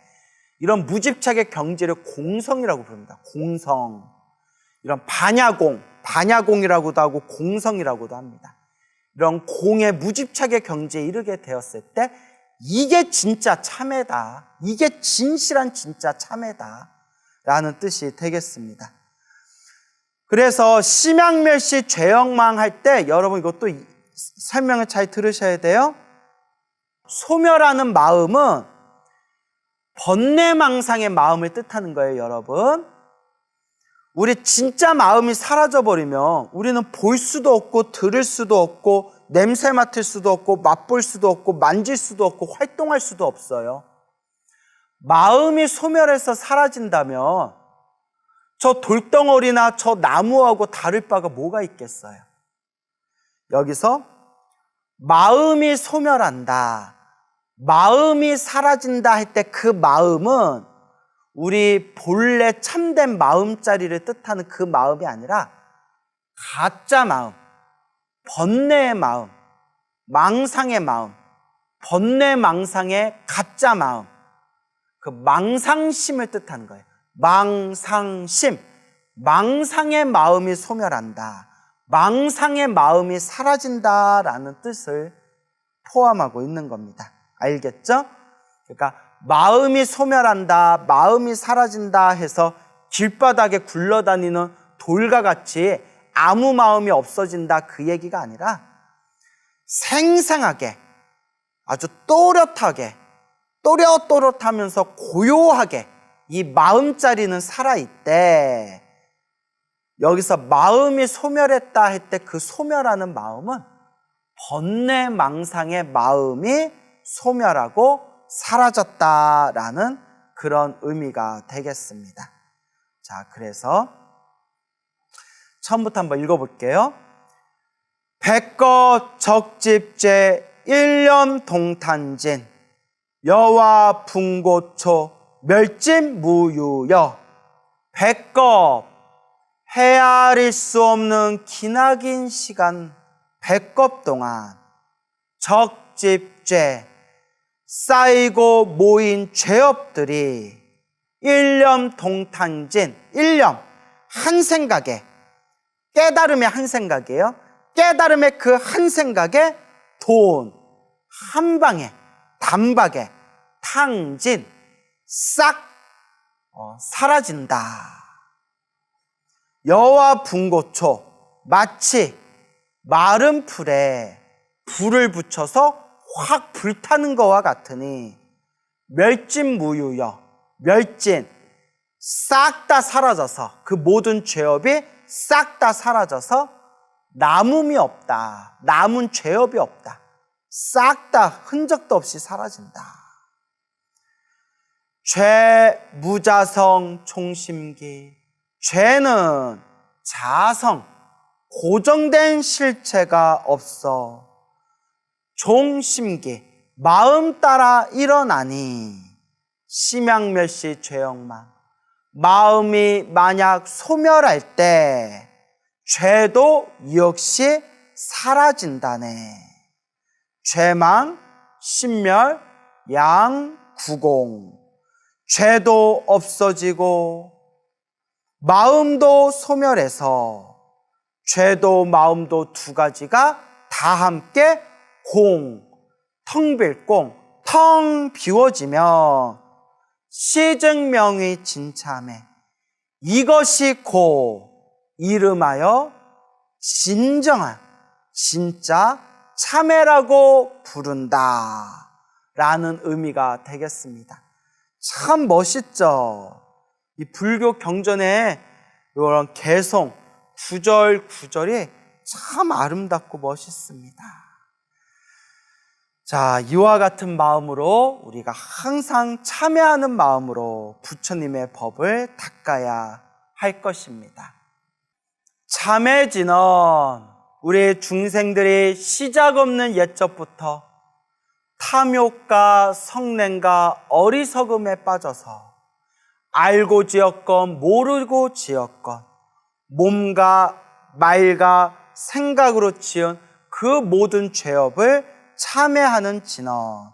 이런 무집착의 경지를 공성이라고 부릅니다. 공성. 이런 반야공이라고도 하고 공성이라고도 합니다. 이런 공의 무집착의 경지에 이르게 되었을 때, 이게 진짜 참회다, 이게 진실한 진짜 참회다 라는 뜻이 되겠습니다. 그래서 심양멸시 죄억망 할 때 여러분 이것도 설명을 잘 들으셔야 돼요. 소멸하는 마음은 번뇌망상의 마음을 뜻하는 거예요, 여러분. 우리 진짜 마음이 사라져버리면 우리는 볼 수도 없고 들을 수도 없고 냄새 맡을 수도 없고 맛볼 수도 없고 만질 수도 없고 활동할 수도 없어요. 마음이 소멸해서 사라진다면 저 돌덩어리나 저 나무하고 다를 바가 뭐가 있겠어요? 여기서 마음이 소멸한다, 마음이 사라진다 할 때 그 마음은 우리 본래 참된 마음자리를 뜻하는 그 마음이 아니라 가짜 마음, 번뇌의 마음, 망상의 마음, 번뇌망상의 가짜 마음, 그 망상심을 뜻하는 거예요. 망상심, 망상의 마음이 소멸한다, 망상의 마음이 사라진다라는 뜻을 포함하고 있는 겁니다. 알겠죠? 그러니까 마음이 소멸한다, 마음이 사라진다 해서 길바닥에 굴러다니는 돌과 같이 아무 마음이 없어진다, 그 얘기가 아니라 생생하게, 아주 또렷하게, 또렷하면서 고요하게 이 마음자리는 살아있대. 여기서 마음이 소멸했다 할 때 그 소멸하는 마음은 번뇌망상의 마음이 소멸하고 사라졌다라는 그런 의미가 되겠습니다. 자, 그래서 처음부터 한번 읽어볼게요. 백거 적집제 일념동탄진 여와 분고초 멸진무유여. 백겁, 헤아릴 수 없는 기나긴 시간, 백겁 동안 적집죄, 쌓이고 모인 죄업들이 일념동탄진, 일념, 한 생각에, 깨달음의 한 생각이에요. 깨달음의 그 한 생각에 돈, 한 방에, 단박에, 탕진, 싹 사라진다. 여와 분고초, 마치 마른 풀에 불을 붙여서 확 불타는 것과 같으니 멸진무유여, 멸진, 싹 다 사라져서 그 모든 죄업이 싹 다 사라져서 남음이 없다. 남은 죄업이 없다. 싹 다 흔적도 없이 사라진다. 죄 무자성 총심기. 죄는 자성, 고정된 실체가 없어. 종심기, 마음 따라 일어나니 심양멸시 죄영망. 마음이 만약 소멸할 때 죄도 역시 사라진다네. 죄망, 신멸, 양구공. 죄도 없어지고 마음도 소멸해서 죄도 마음도 두 가지가 다 함께 공, 텅 빌 공, 텅 비워지면 시증명의 진참해. 이것이 고 이름하여 진정한 진짜 참회라고 부른다 라는 의미가 되겠습니다. 참 멋있죠. 이 불교 경전의 이런 개성, 구절구절이 참 아름답고 멋있습니다. 자, 이와 같은 마음으로 우리가 항상 참회하는 마음으로 부처님의 법을 닦아야 할 것입니다. 참회진은 우리 중생들이 시작 없는 옛적부터 탐욕과 성냄과 어리석음에 빠져서 알고 지었건 모르고 지었건 몸과 말과 생각으로 지은 그 모든 죄업을 참회하는 진언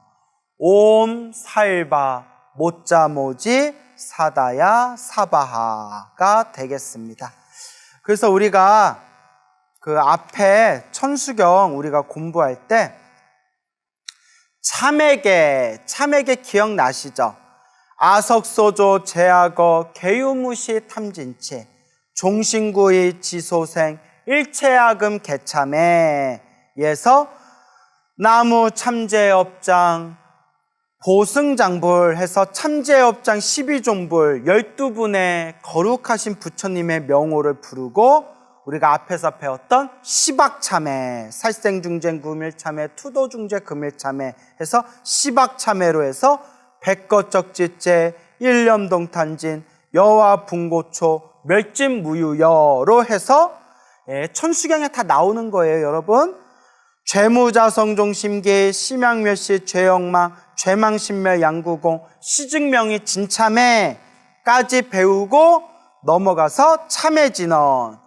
옴 살바 모짜모지 사다야 사바하가 되겠습니다. 그래서 우리가 그 앞에 천수경 우리가 공부할 때 참회계 기억나시죠? 아석소조 제약어 개유무시 탐진치 종신구의 지소생 일체야금 개참에에서 나무 참제업장 보승장불 해서 참제업장 12종불 12분의 거룩하신 부처님의 명호를 부르고 우리가 앞에서 배웠던 시박참회, 살생중쟁 금일참회, 투도중재 금일참회 해서 시박참회로 해서 백거적지제, 일념동탄진, 여와 분고초, 멸진무유여로 해서 천수경에 다 나오는 거예요, 여러분. 죄무자성종심기, 심양멸시, 죄영망, 죄망신멸, 양구공, 시증명이 진참회까지 배우고 넘어가서 참회진언,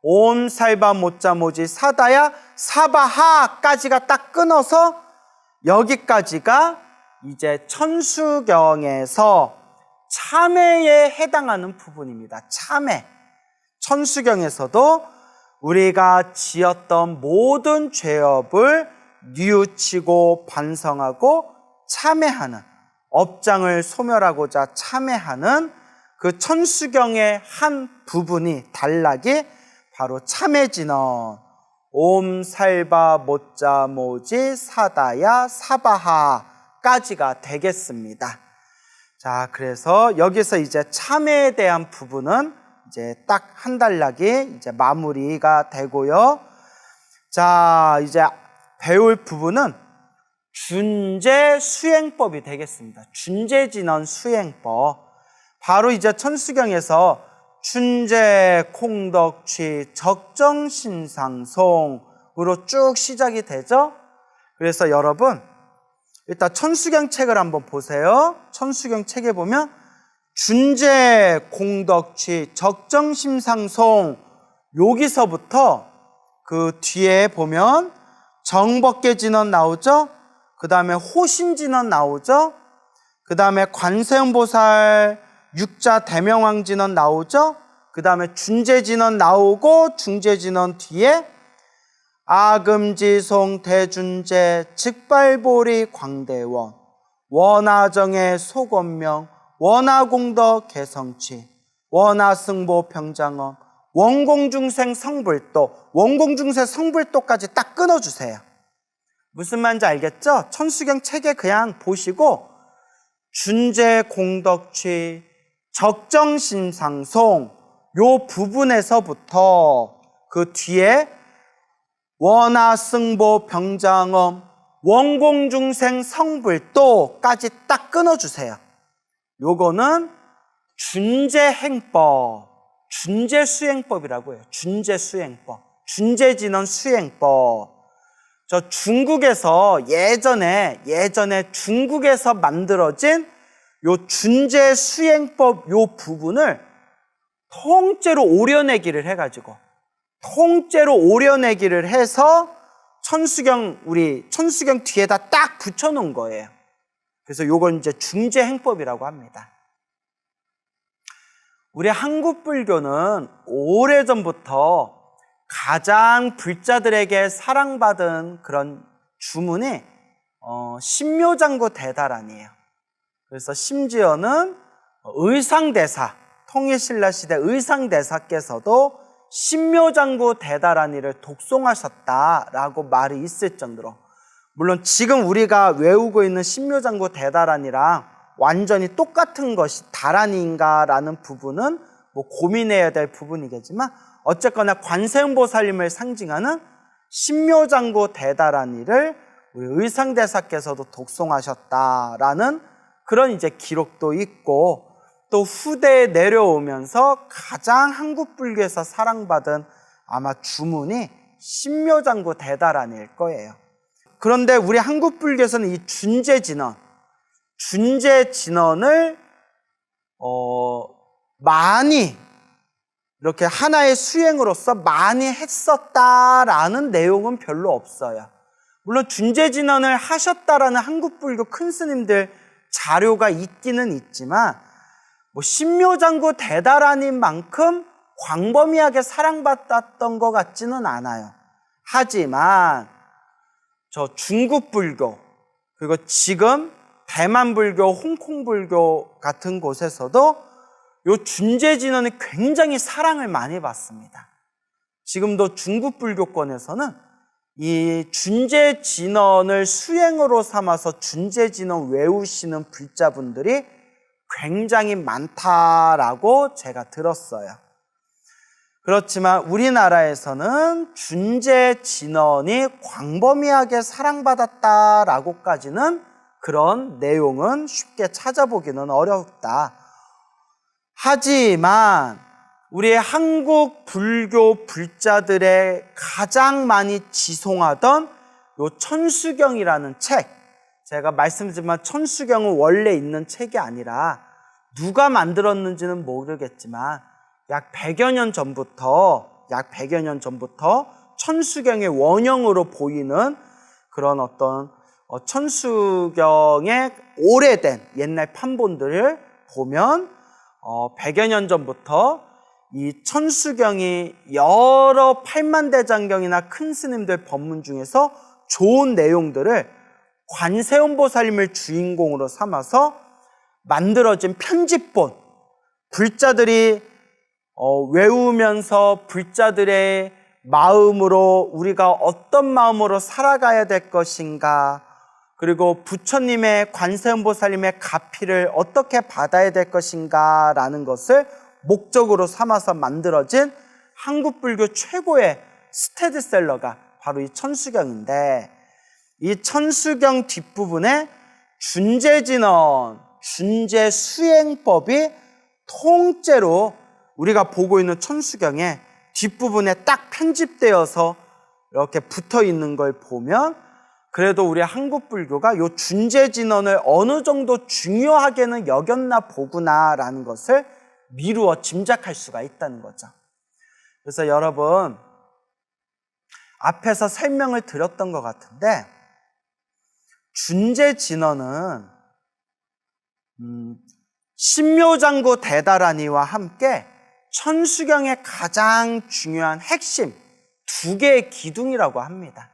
옴살바 모짜모지 사다야 사바하까지가 딱 끊어서 여기까지가 이제 천수경에서 참회에 해당하는 부분입니다. 참회. 천수경에서도 우리가 지었던 모든 죄업을 뉘우치고 반성하고 참회하는, 업장을 소멸하고자 참회하는 그 천수경의 한 부분이 단락이 바로 참회진언 옴살바 모짜모지 사다야 사바하까지가 되겠습니다. 자, 그래서 여기서 이제 참회에 대한 부분은 이제 딱 한 단락이 이제 마무리가 되고요. 자, 이제 배울 부분은 준재 수행법이 되겠습니다. 준재진언 수행법. 바로 이제 천수경에서 춘재, 콩덕취, 적정신상송으로 쭉 시작이 되죠. 그래서 여러분 일단 천수경 책을 한번 보세요. 천수경 책에 보면 준재, 콩덕취, 적정심상송 여기서부터 그 뒤에 보면 정법계진언 나오죠. 그 다음에 호신진언 나오죠. 그 다음에 관세음보살 육자 대명왕진언 나오죠. 그 다음에 준재진언 나오고 중재진언 뒤에 아금지송 대준재 즉발보리 광대원 원하정의 소건명 원하공덕 개성치 원하승보 병장엄 원공중생 성불도 원공중생 성불도까지 딱 끊어주세요. 무슨 말인지 알겠죠? 천수경 책에 그냥 보시고 준재 공덕취 적정신상송 요 부분에서부터 그 뒤에 원하승보 병장엄 원공중생 성불도까지 딱 끊어주세요. 요거는 준재행법, 준재수행법이라고 해요. 준재수행법, 준재진언 수행법. 저 중국에서 예전에 중국에서 만들어진 요 준재수행법 요 부분을 통째로 오려내기를 해가지고 통째로 오려내기를 해서 우리 천수경 뒤에다 딱 붙여놓은 거예요. 그래서 요건 이제 중재행법이라고 합니다. 우리 한국 불교는 오래전부터 가장 불자들에게 사랑받은 그런 주문이 신묘장구 대다란이에요. 그래서 심지어는 의상대사, 통일신라 시대 의상대사께서도 신묘장구 대다란이를 독송하셨다라고 말이 있을 정도로, 물론 지금 우리가 외우고 있는 신묘장구 대다란이랑 완전히 똑같은 것이 다란이인가라는 부분은 뭐 고민해야 될 부분이겠지만 어쨌거나 관세음보살님을 상징하는 신묘장구 대다란이를 우리 의상대사께서도 독송하셨다라는 그런 이제 기록도 있고, 또 후대에 내려오면서 가장 한국 불교에서 사랑받은 아마 주문이 신묘장구 대다란이일 거예요. 그런데 우리 한국 불교에서는 이 준재진언을 많이 이렇게 하나의 수행으로서 많이 했었다라는 내용은 별로 없어요. 물론 준재진언을 하셨다라는 한국 불교 큰 스님들 자료가 있기는 있지만 뭐 신묘장구 대다란인 만큼 광범위하게 사랑받았던 것 같지는 않아요. 하지만 저 중국 불교, 그리고 지금 대만 불교, 홍콩 불교 같은 곳에서도 요 준재진언이 굉장히 사랑을 많이 받습니다. 지금도 중국 불교권에서는 이 준재진언을 수행으로 삼아서 준재진언 외우시는 불자분들이 굉장히 많다라고 제가 들었어요. 그렇지만 우리나라에서는 준재진언이 광범위하게 사랑받았다라고까지는 그런 내용은 쉽게 찾아보기는 어렵다. 하지만 우리 한국 불교 불자들의 가장 많이 지송하던 요 천수경이라는 책, 제가 말씀드리지만 천수경은 원래 있는 책이 아니라 누가 만들었는지는 모르겠지만 약 100여 년 전부터 천수경의 원형으로 보이는 그런 어떤 천수경의 오래된 옛날 판본들을 보면 100여 년 전부터 이 천수경이 여러 팔만대장경이나 큰 스님들 법문 중에서 좋은 내용들을 관세음보살님을 주인공으로 삼아서 만들어진 편집본, 불자들이 외우면서 불자들의 마음으로 우리가 어떤 마음으로 살아가야 될 것인가, 그리고 부처님의 관세음보살님의 가피를 어떻게 받아야 될 것인가 라는 것을 목적으로 삼아서 만들어진 한국 불교 최고의 스테디셀러가 바로 이 천수경인데, 이 천수경 뒷부분에 준재진언, 준재수행법이 통째로 우리가 보고 있는 천수경의 뒷부분에 딱 편집되어서 이렇게 붙어 있는 걸 보면, 그래도 우리 한국 불교가 요 준재진언을 어느 정도 중요하게는 여겼나 보구나라는 것을 미루어 짐작할 수가 있다는 거죠. 그래서 여러분, 앞에서 설명을 드렸던 것 같은데, 준재진언은 신묘장구 대다라니와 함께 천수경의 가장 중요한 핵심 2개의 기둥이라고 합니다.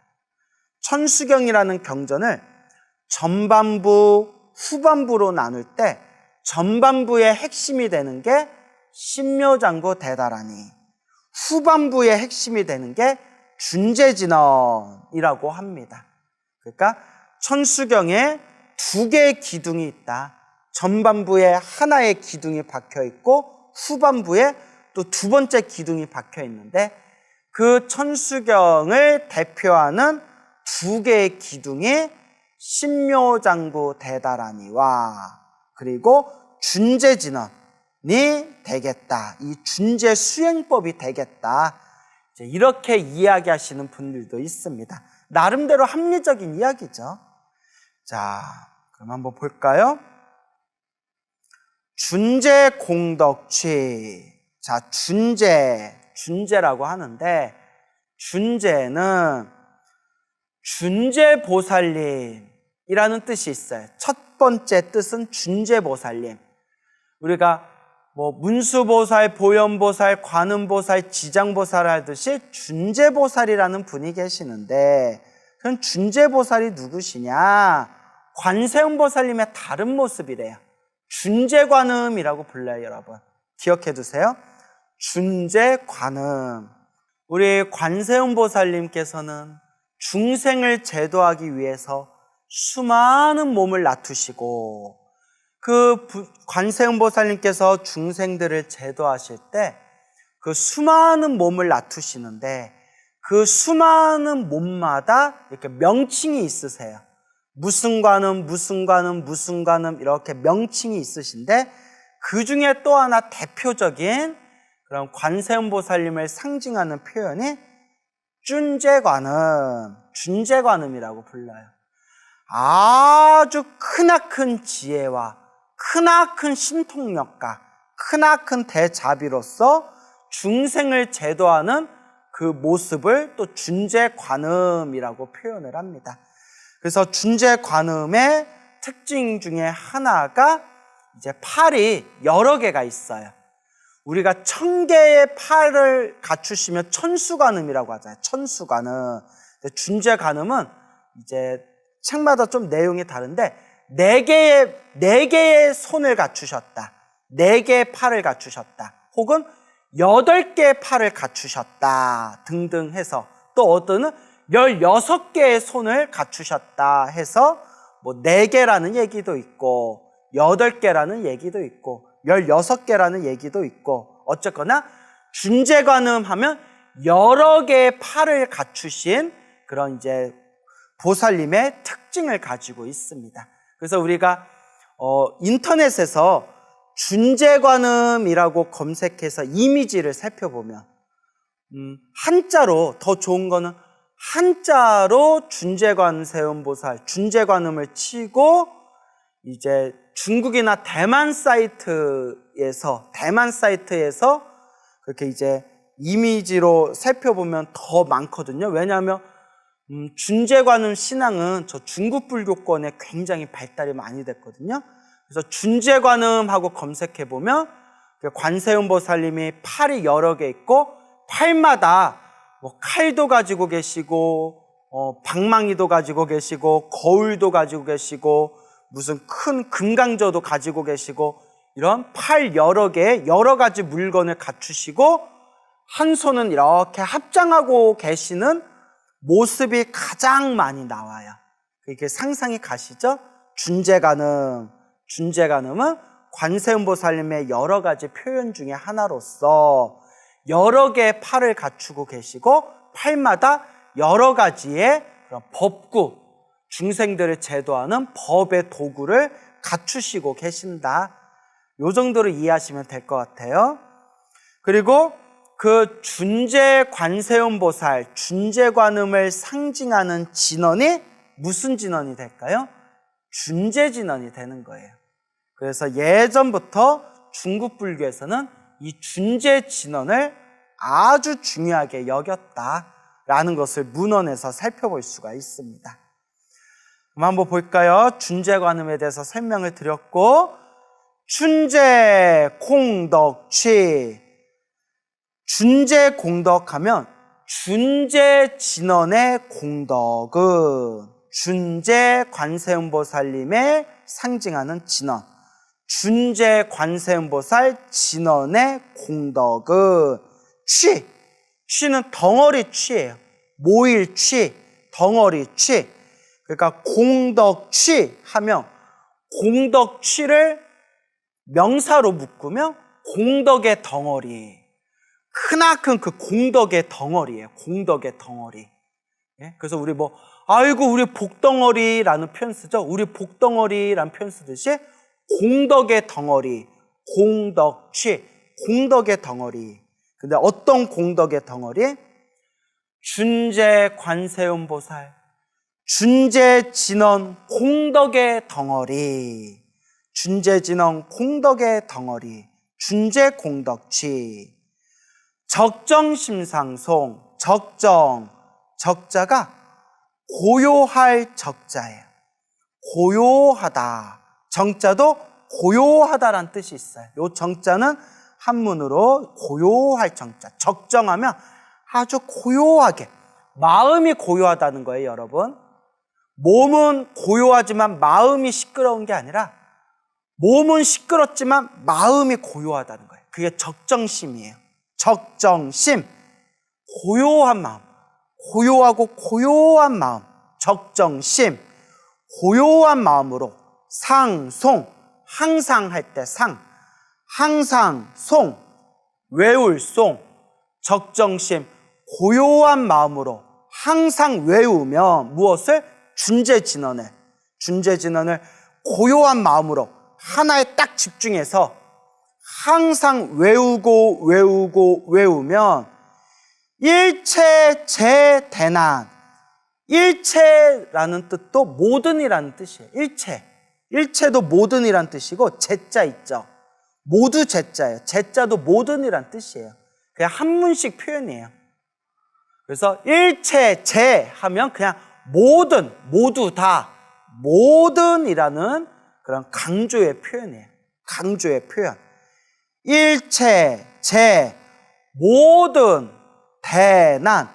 천수경이라는 경전을 전반부, 후반부로 나눌 때 전반부의 핵심이 되는 게 신묘장구 대다라니, 후반부의 핵심이 되는 게 준재진언이라고 합니다. 그러니까 천수경에 2개의 기둥이 있다. 전반부에 하나의 기둥이 박혀 있고 후반부에 또 2번째 기둥이 박혀 있는데, 그 천수경을 대표하는 2개의 기둥이 신묘장구 대다라니와 그리고 준재진언이 되겠다. 이 준재수행법이 되겠다. 이렇게 이야기하시는 분들도 있습니다. 나름대로 합리적인 이야기죠. 자, 그럼 한번 볼까요? 준재공덕취. 자, 준재라고 하는데, 준재는 준재보살님이라는 뜻이 있어요. 첫 번째 뜻은 준재보살님. 우리가 문수보살, 보현보살, 관음보살, 지장보살 하듯이 준재보살이라는 분이 계시는데, 그럼 준재보살이 누구시냐? 관세음보살님의 다른 모습이래요. 준재관음이라고 불러요, 여러분. 기억해 두세요. 준재관음. 우리 관세음보살님께서는 중생을 제도하기 위해서 수많은 몸을 낳으시고, 그 관세음보살님께서 중생들을 제도하실 때 그 수많은 몸을 낳으시는데, 그 수많은 몸마다 이렇게 명칭이 있으세요. 무슨 관음, 무슨 관음, 무슨 관음 이렇게 명칭이 있으신데, 그 중에 또 하나 대표적인 그런 관세음보살님을 상징하는 표현이 준재관음이라고 불러요. 아주 크나큰 지혜와 크나큰 신통력과 크나큰 대자비로서 중생을 제도하는 그 모습을 또 준재관음이라고 표현을 합니다. 그래서 준재관음의 특징 중에 하나가 이제 팔이 여러 개가 있어요. 우리가 1000개의 팔을 갖추시면 천수관음이라고 하잖아요. 천수관음. 준재관음은 이제 책마다 좀 내용이 다른데, 4개의 손을 갖추셨다, 4개의 팔을 갖추셨다, 혹은 8개의 팔을 갖추셨다 등등 해서, 또 어떤은 16개의 손을 갖추셨다 해서 4개라는 얘기도 있고 8개라는 얘기도 있고 16개라는 얘기도 있고, 어쨌거나 준재관음 하면 여러 개의 팔을 갖추신 그런 이제 보살님의 특징을 가지고 있습니다. 그래서 우리가 인터넷에서 준재관음이라고 검색해서 이미지를 살펴보면 한자로, 더 좋은 거는 한자로 준재관세음보살, 준재관음을 치고 이제 중국이나 대만 사이트에서 그렇게 이제 이미지로 살펴보면 더 많거든요. 왜냐하면 준재관음 신앙은 저 중국 불교권에 굉장히 발달이 많이 됐거든요. 그래서 준재관음하고 검색해보면 관세음보살님이 팔이 여러 개 있고, 팔마다 칼도 가지고 계시고 방망이도 가지고 계시고 거울도 가지고 계시고 무슨 큰 금강저도 가지고 계시고, 이런 팔 여러 개, 여러 가지 물건을 갖추시고 한 손은 이렇게 합장하고 계시는 모습이 가장 많이 나와요. 이게 상상이 가시죠? 준재관음은 관세음보살님의 여러 가지 표현 중에 하나로서 여러 개의 팔을 갖추고 계시고 팔마다 여러 가지의 그런 법구, 중생들을 제도하는 법의 도구를 갖추시고 계신다. 요 정도로 이해하시면 될 것 같아요. 그리고 그 준재관세음보살, 준재관음을 상징하는 진언이 무슨 진언이 될까요? 준재진언이 되는 거예요. 그래서 예전부터 중국 불교에서는 이 준재진언을 아주 중요하게 여겼다라는 것을 문헌에서 살펴볼 수가 있습니다. 그럼 한번 볼까요? 준재관음에 대해서 설명을 드렸고, 준재공덕취, 준재공덕하면 준재진언의 공덕은 준재관세음보살님의 상징하는 진언, 준재관세음보살 진언의 공덕은 취는 덩어리 취예요. 모일 취, 덩어리 취. 그러니까 공덕취 하면 공덕취를 명사로 묶으면 공덕의 덩어리, 크나큰 그 공덕의 덩어리예요. 공덕의 덩어리. 예? 그래서 우리 아이고 우리 복덩어리라는 표현 쓰죠. 우리 복덩어리라는 표현 쓰듯이 공덕의 덩어리, 공덕취, 공덕의 덩어리. 근데 어떤 공덕의 덩어리? 준재관세음보살, 준재진언 공덕의 덩어리, 준재진언 공덕의 덩어리, 준재공덕취. 적정심상송, 적자가 고요할 적자예요. 고요하다. 정자도 고요하다라는 뜻이 있어요. 이 정자는 한문으로 고요할 정자. 적정하면 아주 고요하게, 마음이 고요하다는 거예요, 여러분. 몸은 고요하지만 마음이 시끄러운 게 아니라 몸은 시끄럽지만 마음이 고요하다는 거예요. 그게 적정심이에요. 적정심, 고요한 마음, 고요하고 고요한 마음, 적정심, 고요한 마음으로 상송, 항상 할 때 항상 송, 외울 송, 적정심, 고요한 마음으로 항상 외우면 무엇을? 준재진언을 고요한 마음으로 하나에 딱 집중해서 항상 외우면 일체재대난, 일체라는 뜻도 모든이라는 뜻이에요. 일체도 모든이라는 뜻이고, 제자 있죠. 모두 제자예요. 제자도 모든이라는 뜻이에요. 그냥 한문식 표현이에요. 그래서 일체재 하면 그냥 모든, 모두 다, 모든이라는 그런 강조의 표현이에요. 강조의 표현. 일체재, 모든, 대난,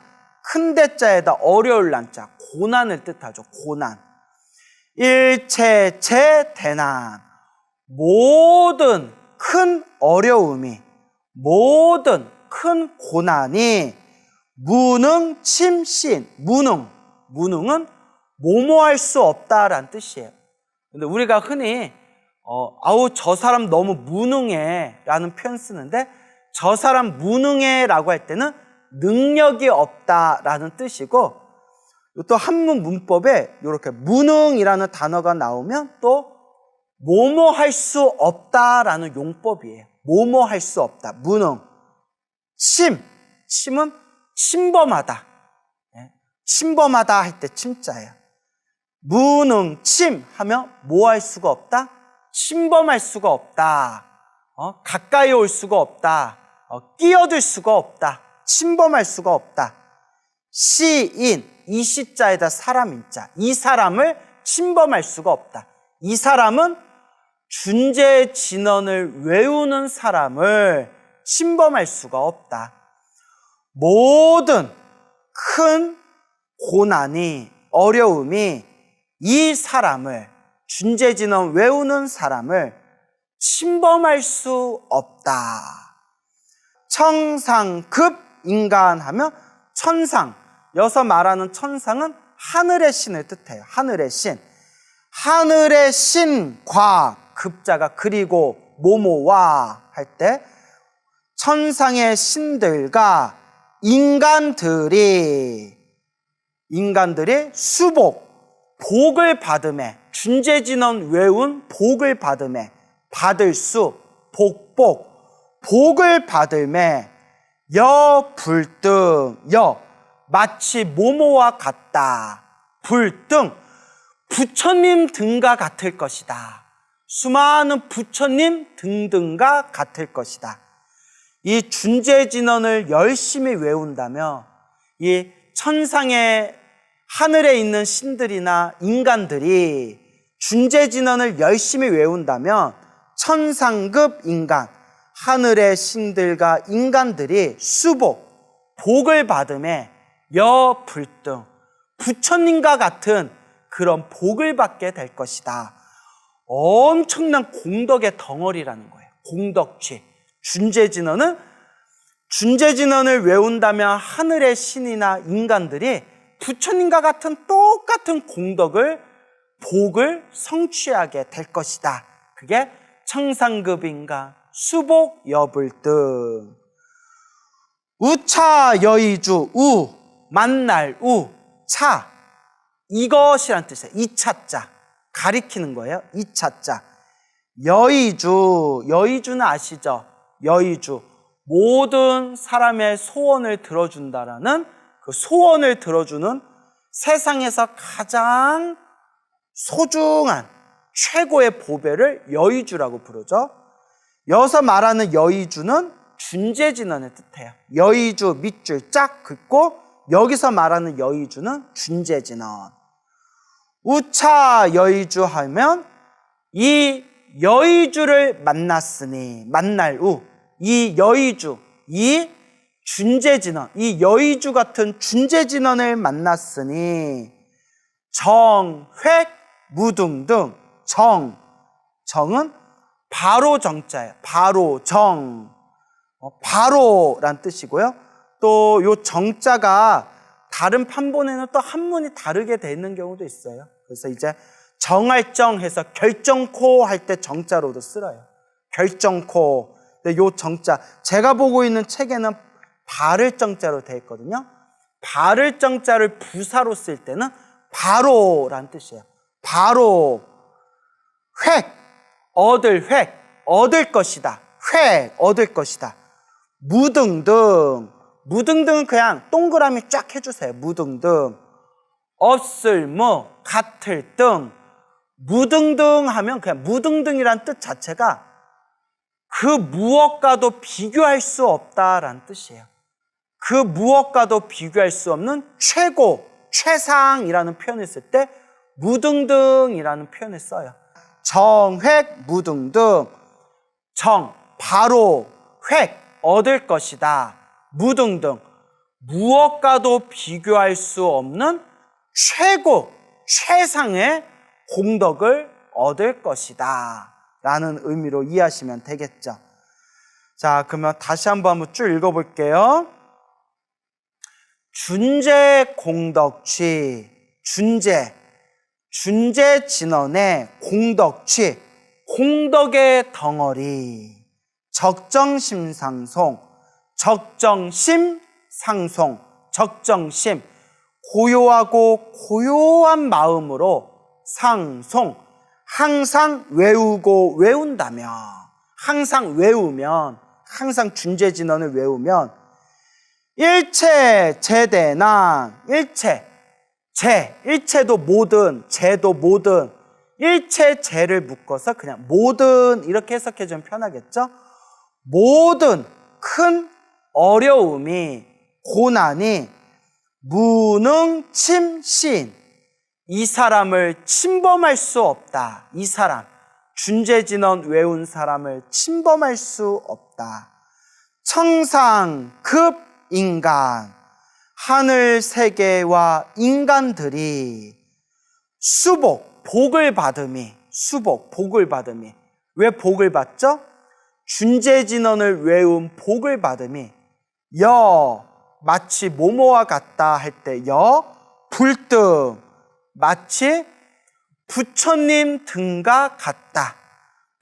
큰 대자에다 어려울 난자, 고난을 뜻하죠. 고난. 일체재 대난, 모든 큰 어려움이, 모든 큰 고난이 무능침신, 무능은 모모할 수 없다라는 뜻이에요. 근데 우리가 흔히 아우 저 사람 너무 무능해 라는 표현 쓰는데, 저 사람 무능해 라고 할 때는 능력이 없다라는 뜻이고, 또 한문 문법에 이렇게 무능이라는 단어가 나오면 또 뭐뭐 할 수 없다라는 용법이에요. 뭐뭐 할 수 없다. 무능. 침은 침범하다. 침범하다 할 때 침자예요. 무능침 하면 뭐 할 수가 없다? 침범할 수가 없다. 가까이 올 수가 없다. 끼어들 수가 없다. 침범할 수가 없다. 시인, 이 시자에다 사람 인자. 이 사람을 침범할 수가 없다. 이 사람은 준재진언을 외우는 사람을 침범할 수가 없다. 모든 큰 고난이, 어려움이 이 사람을, 준재진언 외우는 사람을 침범할 수 없다. 청상급 인간하면 천상, 여기서 말하는 천상은 하늘의 신을 뜻해요. 하늘의 신. 하늘의 신과, 급자가 그리고 뭐뭐와 할 때 천상의 신들과 인간들이 수복, 복을 받음에, 준재진원 외운 복을 받음에, 받을 수, 복을 받음에 불등, 마치 뭐뭐와 같다. 불등, 부처님 등과 같을 것이다. 수많은 부처님 등등과 같을 것이다. 이 준재진원을 열심히 외운다면 이 천상의 하늘에 있는 신들이나 인간들이 준재진원을 열심히 외운다면 천상급 인간, 하늘의 신들과 인간들이 복을 받음에 불등, 부처님과 같은 그런 복을 받게 될 것이다. 엄청난 공덕의 덩어리라는 거예요. 공덕취. 준재진원을 외운다면 하늘의 신이나 인간들이 부처님과 같은 똑같은 복을 성취하게 될 것이다. 그게 청상급 인간, 수복 여불등. 우차 여의주, 만날 차. 이것이란 뜻이에요. 이 차자. 가리키는 거예요. 이 차자. 여의주는 아시죠? 여의주. 모든 사람의 소원을 들어준다라는 그 소원을 들어주는 세상에서 가장 소중한 최고의 보배를 여의주라고 부르죠. 여기서 말하는 여의주는 준재진원을 뜻해요. 여의주 밑줄 쫙 긋고 여기서 말하는 여의주는 준재진원. 우차 여의주 하면 이 여의주를 만났으니, 이 여의주, 이 준재진원, 이 여의주 같은 준재진원을 만났으니 정획 무등등. 정은 바로 정자예요. 바로란 뜻이고요. 또 요 정자가 다른 판본에는 또 한문이 다르게 돼 있는 경우도 있어요. 그래서 이제 정할정 해서 결정코 할 때 정자로도 쓰여요. 결정코. 근데 요 정자, 제가 보고 있는 책에는 바를 정자로 되어 있거든요. 바를 정자를 부사로 쓸 때는 바로란 뜻이에요. 바로. 얻을 것이다. 얻을 것이다. 무등등은 그냥 동그라미 쫙 해주세요. 무등등. 같을 등. 무등등 하면 그냥 무등등이란 뜻 자체가 그 무엇과도 비교할 수 없다라는 뜻이에요. 그 무엇과도 비교할 수 없는 최고, 최상이라는 표현을 쓸 때 무등등이라는 표현을 써요. 정획 무등등. 바로, 얻을 것이다. 무등등. 무엇과도 비교할 수 없는 최고, 최상의 공덕을 얻을 것이다. 라는 의미로 이해하시면 되겠죠. 자, 그러면 다시 한번 쭉 읽어볼게요. 준재공덕취, 준재진원의 공덕취, 공덕의 덩어리, 적정심상송, 적정심, 고요하고 고요한 마음으로 상송, 항상 외운다면, 항상 준재진원을 외우면 일체 제대난, 일체도 모든, 제도 모든, 일체 제를 묶어서 그냥 모든 이렇게 해석해주면 편하겠죠? 모든 큰 어려움이, 고난이 무능침신, 이 사람을 침범할 수 없다. 이 사람, 준재진원 외운 사람을 침범할 수 없다. 청상급 인간, 하늘 세계와 인간들이 복을 받음이. 왜 복을 받죠? 준재진원을 외운 복을 받음이 마치 뭐뭐와 같다 할 때 불등, 마치 부처님 등과 같다.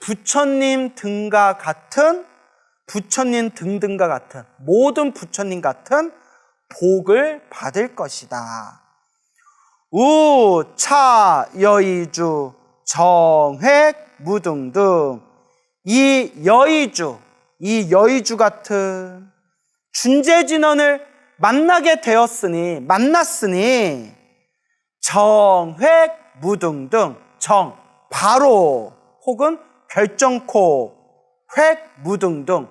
부처님 등과 같은, 부처님 등등과 같은, 모든 부처님 같은 복을 받을 것이다. 우차 여의주 정획 무등등. 이 여의주 같은 준재진원을 만났으니 정획 무등등. 정 바로 혹은 결정코, 획 무등등.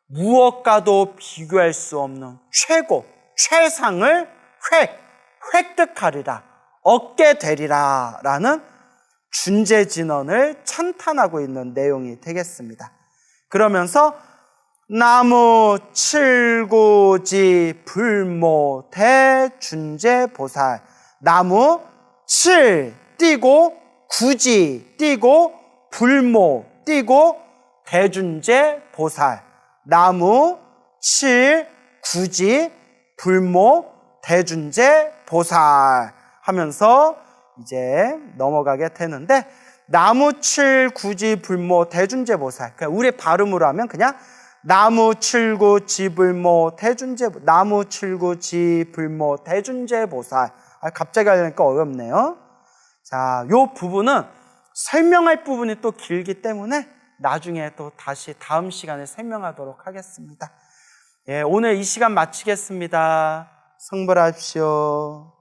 무엇과도 비교할 수 없는 최상을 획득하리라, 얻게 되리라 라는 준재진언을 찬탄하고 있는 내용이 되겠습니다. 그러면서 나무 칠구지 불모 대준재보살, 나무 칠 띄고 구지 띄고 불모 띄고 대준재보살, 나무 칠 구지 불모 대준재보살 하면서 이제 넘어가게 되는데, 나무 칠 구지 불모 대준재보살, 그러니까 우리 발음으로 하면 그냥 나무 칠구 지불모 대준재, 나무 칠구 지불모 대준재보살. 갑자기 하려니까 어렵네요. 자, 요 부분은 설명할 부분이 또 길기 때문에 나중에 또 다시 다음 시간에 설명하도록 하겠습니다. 예, 오늘 이 시간 마치겠습니다. 성불하십시오.